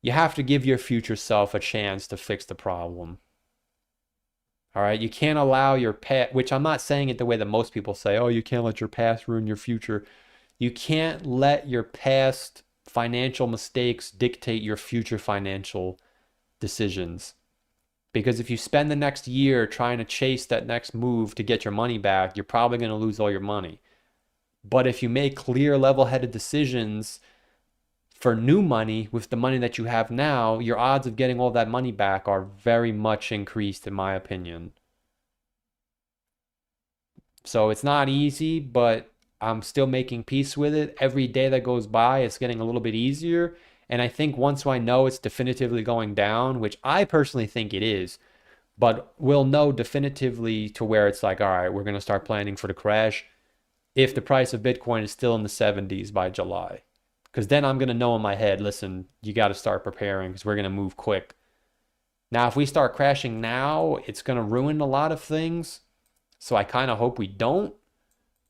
You have to give your future self a chance to fix the problem. All right? You can't allow your past, which I'm not saying it the way that most people say, oh, you can't let your past ruin your future. You can't let your past financial mistakes dictate your future financial decisions. Because if you spend the next year trying to chase that next move to get your money back, you're probably going to lose all your money. But if you make clear, level-headed decisions for new money with the money that you have now, your odds of getting all that money back are very much increased, in my opinion. So it's not easy, but I'm still making peace with it. Every day that goes by, it's getting a little bit easier. And I think once I know it's definitively going down, which I personally think it is, but we'll know definitively to where it's like, all right, we're going to start planning for the crash if the price of Bitcoin is still in the 70s by July. Because then I'm going to know in my head, listen, you got to start preparing because we're going to move quick. Now, if we start crashing now, it's going to ruin a lot of things. So I kind of hope we don't.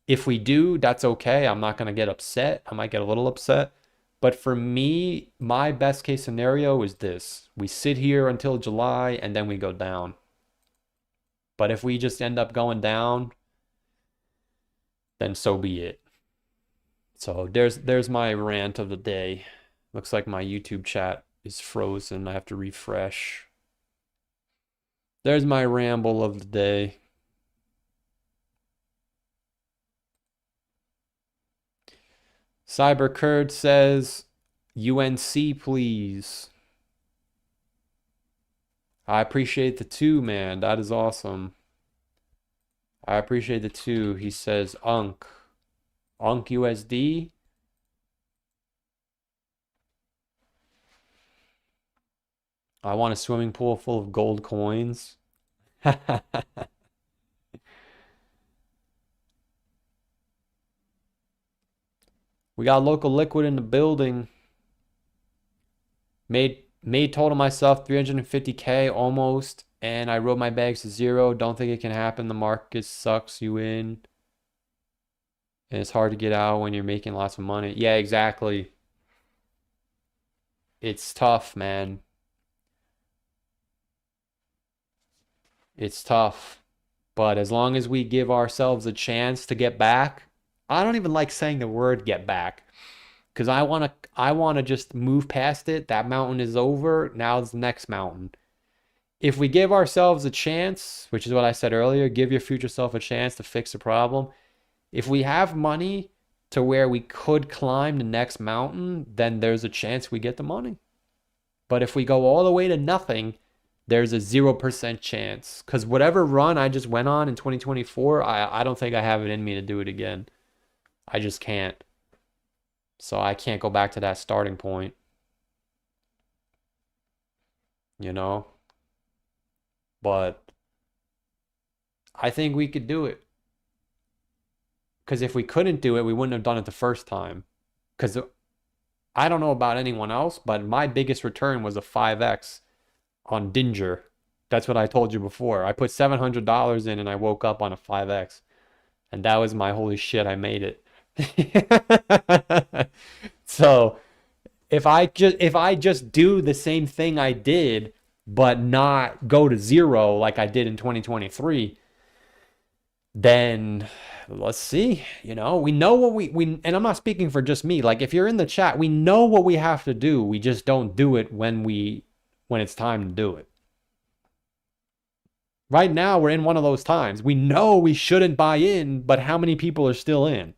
If we do, that's okay. I'm not going to get upset. I might get a little upset. But for me, my best case scenario is this. We sit here until July and then we go down. But if we just end up going down, then so be it. So there's my rant of the day. Looks like my YouTube chat is frozen. I have to refresh. There's my ramble of the day. CyberCurd says, UNC, please. I appreciate the 2, man. That is awesome. I appreciate the 2. He says, UNC. UNC USD. I want a swimming pool full of gold coins. We got local liquid in the building. Made total myself 350K almost, and I rode my bags to zero. Don't think it can happen. The market sucks you in. And it's hard to get out when you're making lots of money. Yeah, exactly. It's tough, man. It's tough. But as long as we give ourselves a chance to get back, I don't even like saying the word get back. Because I wanna just move past it. That mountain is over. Now it's the next mountain. If we give ourselves a chance, which is what I said earlier, give your future self a chance to fix the problem. If we have money to where we could climb the next mountain, then there's a chance we get the money. But if we go all the way to nothing, there's a 0% chance. Because whatever run I just went on in 2024, I don't think I have it in me to do it again. I just can't. So I can't go back to that starting point. You know? But I think we could do it. Because if we couldn't do it, we wouldn't have done it the first time. Because I don't know about anyone else, but my biggest return was a 5x on Dinger. That's what I told you before. I put $700 in and I woke up on a 5x. And that was my holy shit, I made it. So if I just do the same thing I did, but not go to zero like I did in 2023, then let's see. We know what we and I'm not speaking for just me. Like if you're in the chat, we know what we have to do. We just don't do it when it's time to do it. Right now we're in one of those times. We know we shouldn't buy in, but how many people are still in?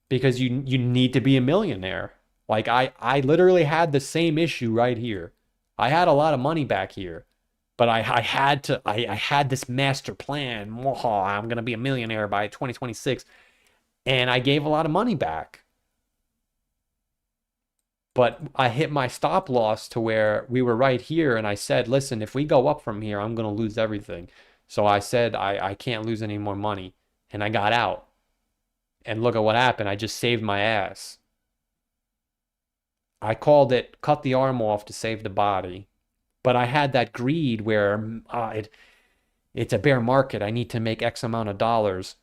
Because you need to be a millionaire. Like I literally had the same issue right here. I had a lot of money back here, but I had this master plan. I'm gonna be a millionaire by 2026, and I gave a lot of money back. But I hit my stop loss to where we were right here, and I said, listen, if we go up from here, I'm gonna lose everything. So I said I can't lose any more money, and I got out. And look at what happened. I just saved my ass. I called it cut the arm off to save the body. But I had that greed where it's a bear market. I need to make X amount of dollars.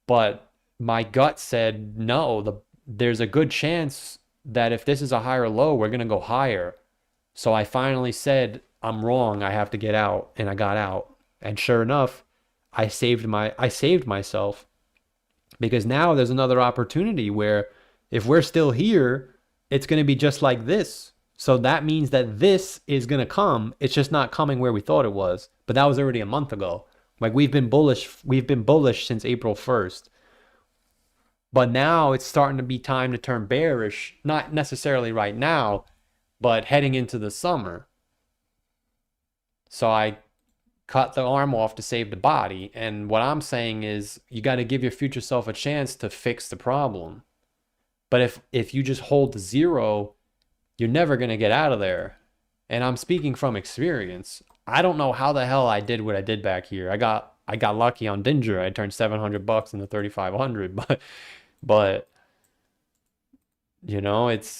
But my gut said, no, there's a good chance that if this is a higher low, we're going to go higher. So I finally said, I'm wrong. I have to get out. And I got out. And sure enough, I saved myself. Because now there's another opportunity where if we're still here, it's going to be just like this. So that means that this is going to come. It's just not coming where we thought it was. But that was already a month ago. Like we've been bullish since April 1st. But now it's starting to be time to turn bearish. Not necessarily right now, but heading into the summer. So I cut the arm off to save the body. And what I'm saying is you got to give your future self a chance to fix the problem. But if you just hold to zero, you're never going to get out of there. And I'm speaking from experience. I don't know how the hell I did what I did back here. I got lucky on Dinger. I turned $700 into $3,500, but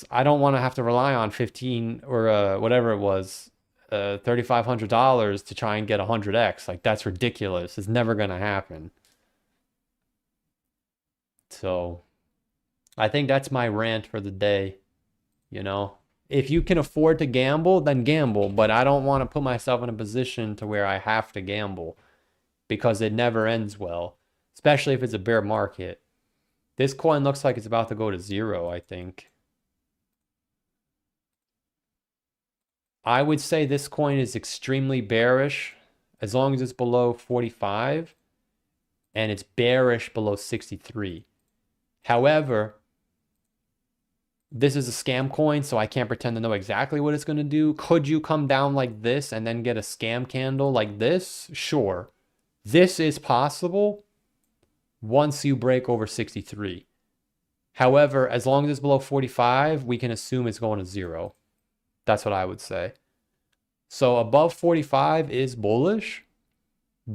I don't want to have to rely on 15 or whatever it was, $3,500 to try and get 100x. Like that's ridiculous. It's never going to happen. So I think that's my rant for the day. If you can afford to gamble, then gamble. But I don't want to put myself in a position to where I have to gamble because it never ends well, especially if it's a bear market. This coin looks like it's about to go to zero, I think. I would say this coin is extremely bearish as long as it's below 45 and it's bearish below 63. However, this is a scam coin, so I can't pretend to know exactly what it's going to do. Could you come down like this and then get a scam candle like this? Sure. This is possible once you break over 63. However, as long as it's below 45, we can assume it's going to zero. That's what I would say. So above 45 is bullish.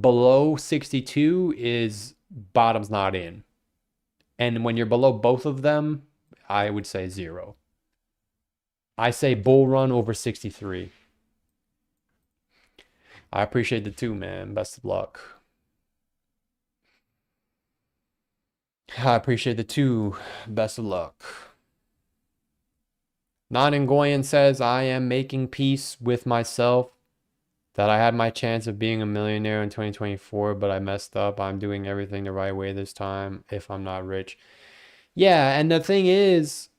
Below 62 is bottom's not in. And when you're below both of them, I would say 0. I say bull run over 63. I appreciate the 2, man. Best of luck. I appreciate the 2. Best of luck. Non-Ngoyan says, I am making peace with myself that I had my chance of being a millionaire in 2024, but I messed up. I'm doing everything the right way this time if I'm not rich. Yeah, and the thing is,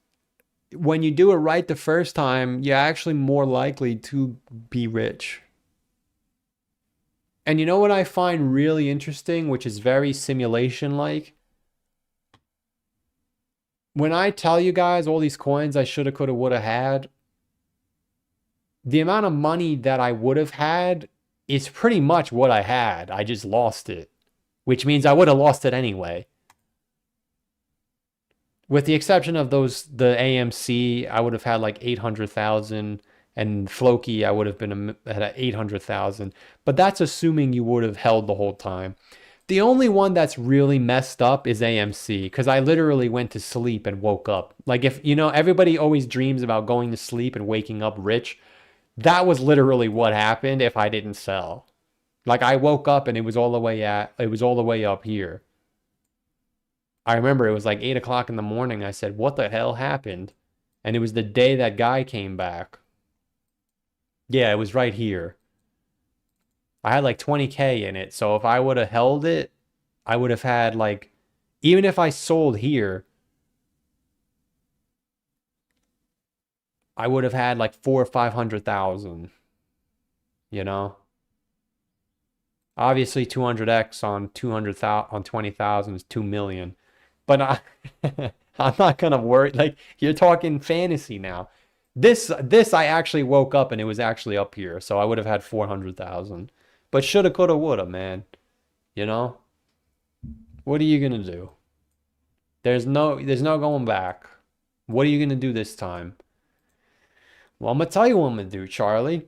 when you do it right the first time, you're actually more likely to be rich. And you know what I find really interesting, which is very simulation-like? When I tell you guys all these coins I shoulda, coulda, woulda had, the amount of money that I would have had is pretty much what I had. I just lost it, which means I would have lost it anyway. With the exception of the AMC, I would have had like 800,000, and Floki, I would have been at 800,000. But that's assuming you would have held the whole time. The only one that's really messed up is AMC, because I literally went to sleep and woke up. Like, if you know, everybody always dreams about going to sleep and waking up rich. That was literally what happened if I didn't sell. Like, I woke up and it was all the way up here. I remember it was like 8 o'clock in the morning. I said, what the hell happened? And it was the day that guy came back. Yeah, it was right here. I had like 20K in it. So if I would have held it, I would have had like, even if I sold here, I would have had like 400 or 500,000, you know? Obviously 200x on 200,000 on 20,000 is 2 million. But I'm not gonna worry. Like, you're talking fantasy now. This I actually woke up and it was actually up here, so I would have had 400,000. But shoulda, coulda, woulda, man. You know? What are you gonna do? There's no going back. What are you gonna do this time? Well, I'm gonna tell you what I'm gonna do, Charlie.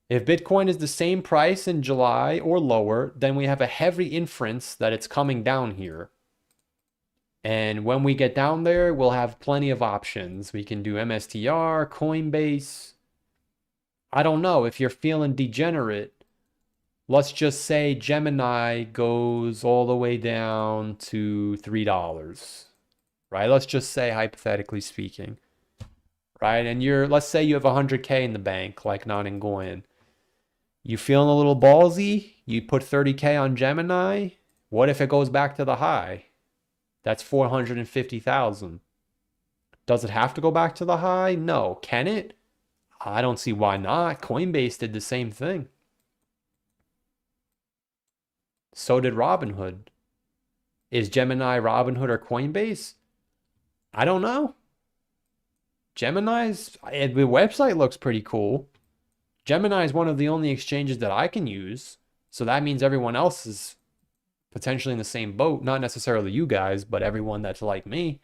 If Bitcoin is the same price in July or lower, then we have a heavy inference that it's coming down here. And when we get down there, we'll have plenty of options. We can do MSTR, Coinbase. I don't know. If you're feeling degenerate, let's just say Gemini goes all the way down to $3, right? Let's just say, hypothetically speaking, right? And let's say you have 100K in the bank, like Non-Ngoyan. You feeling a little ballsy? You put 30K on Gemini. What if it goes back to the high? That's 450,000. Does it have to go back to the high? No. Can it? I don't see why not. Coinbase did the same thing. So did Robinhood. Is Gemini Robinhood or Coinbase? I don't know. Gemini's the website looks pretty cool. Gemini is one of the only exchanges that I can use. So that means everyone else is potentially in the same boat. Not necessarily you guys, but everyone that's like me.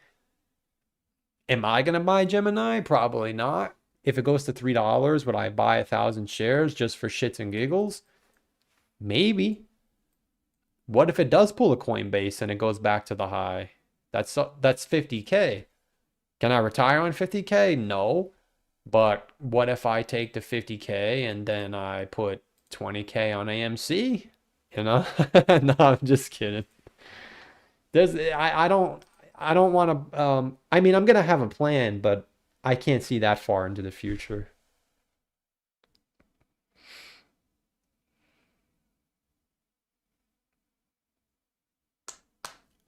Am I going to buy Gemini? Probably not. If it goes to $3, would I buy 1,000 shares just for shits and giggles? Maybe. What if it does pull a Coinbase and it goes back to the high? That's 50K. Can I retire on 50K? No. But what if I take the 50K and then I put 20K on AMC? You know? No, I'm just kidding. I don't want to I mean, I'm gonna have a plan, but I can't see that far into the future.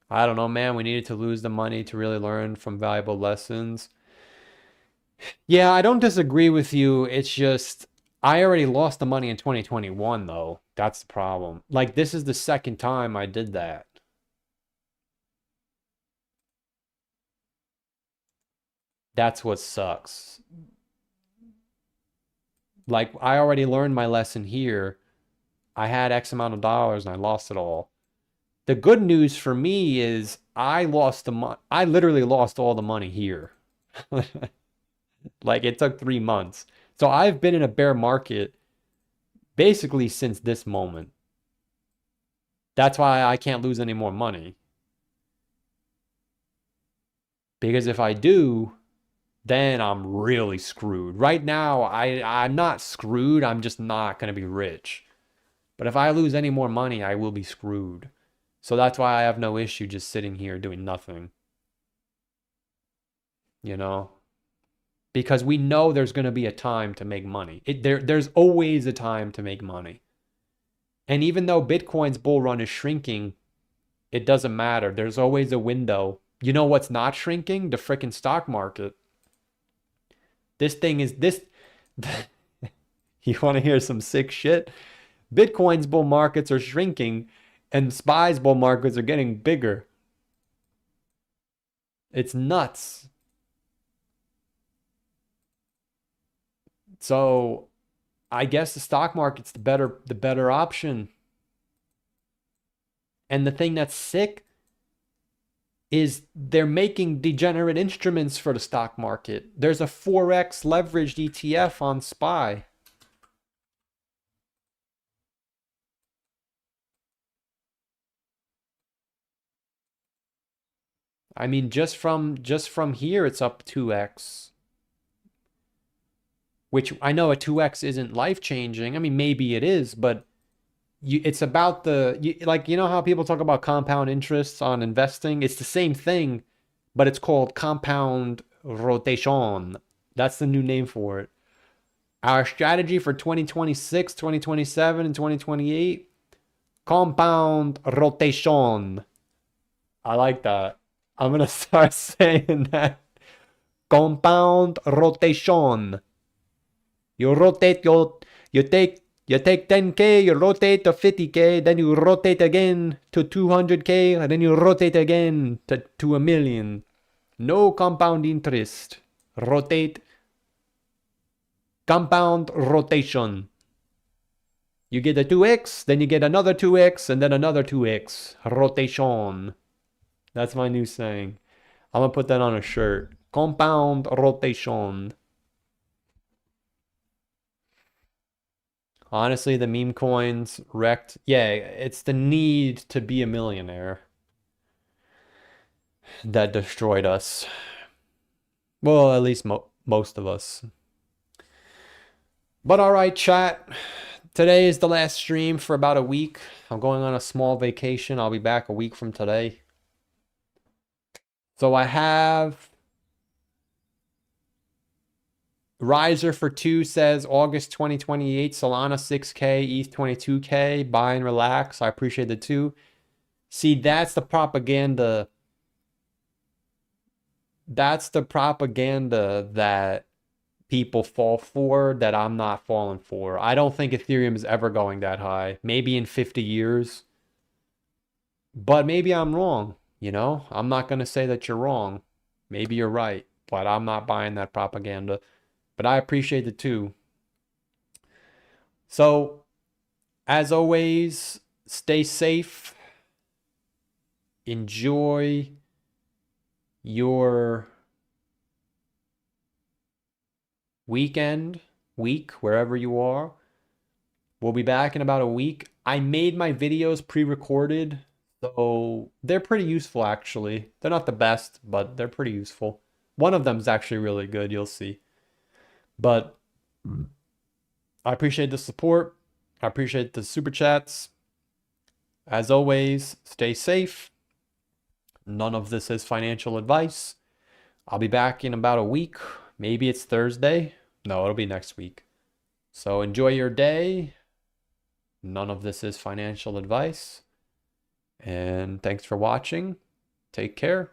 I don't know, man. We needed to lose the money to really learn from valuable lessons. Yeah, I don't disagree with you. It's just I already lost the money in 2021 though. That's the problem. Like, this is the second time I did that. That's what sucks. Like, I already learned my lesson here. I had X amount of dollars and I lost it all. The good news for me is I lost the money. I literally lost all the money here. Like, it took 3 months. So I've been in a bear market basically since this moment. That's why I can't lose any more money. Because if I do, then I'm really screwed. Right now, I'm not screwed. I'm just not going to be rich. But if I lose any more money, I will be screwed. So that's why I have no issue just sitting here doing nothing. You know? Because we know there's going to be a time to make money. There's always a time to make money. And even though Bitcoin's bull run is shrinking, it doesn't matter. There's always a window. You know what's not shrinking? The freaking stock market. This thing is this. You want to hear some sick shit? Bitcoin's bull markets are shrinking and SPY's bull markets are getting bigger. It's nuts. So I guess the stock market's the better option. And the thing that's sick is they're making degenerate instruments for the stock market. There's a 4x leveraged ETF on SPY. I mean, just from here, it's up 2x. Which I know a 2x isn't life-changing. I mean, maybe it is, but it's about like, you know how people talk about compound interests on investing? It's the same thing, but it's called compound rotation. That's the new name for it. Our strategy for 2026, 2027, and 2028, compound rotation. I like that. I'm going to start saying that. Compound rotation. You rotate you take 10K, you rotate to 50K, then you rotate again to 200K, and then you rotate again to a million. No compound interest. Rotate. Compound rotation. You get a 2x, then you get another 2x, and then another 2x. Rotation. That's my new saying. I'm going to put that on a shirt. Compound rotation. Honestly, the meme coins wrecked. Yeah, it's the need to be a millionaire that destroyed us. Well, at least most of us. But all right, chat. Today is the last stream for about a week. I'm going on a small vacation. I'll be back a week from today. So I have Riser for 2 says August 2028, Solana 6K, ETH 22K, buy and relax. I appreciate the 2. See, that's the propaganda. That's the propaganda that people fall for that I'm not falling for. I don't think Ethereum is ever going that high. Maybe in 50 years. But maybe I'm wrong, you know? I'm not going to say that you're wrong. Maybe you're right, but I'm not buying that propaganda. But I appreciate the 2. So, as always, stay safe. Enjoy your week, wherever you are. We'll be back in about a week. I made my videos pre-recorded, so they're pretty useful, actually. They're not the best, but they're pretty useful. One of them is actually really good, you'll see. But I appreciate the support. I appreciate the super chats. As always, stay safe. None of this is financial advice. I'll be back in about a week. Maybe it's Thursday. No, it'll be next week. So enjoy your day. None of this is financial advice. And thanks for watching. Take care.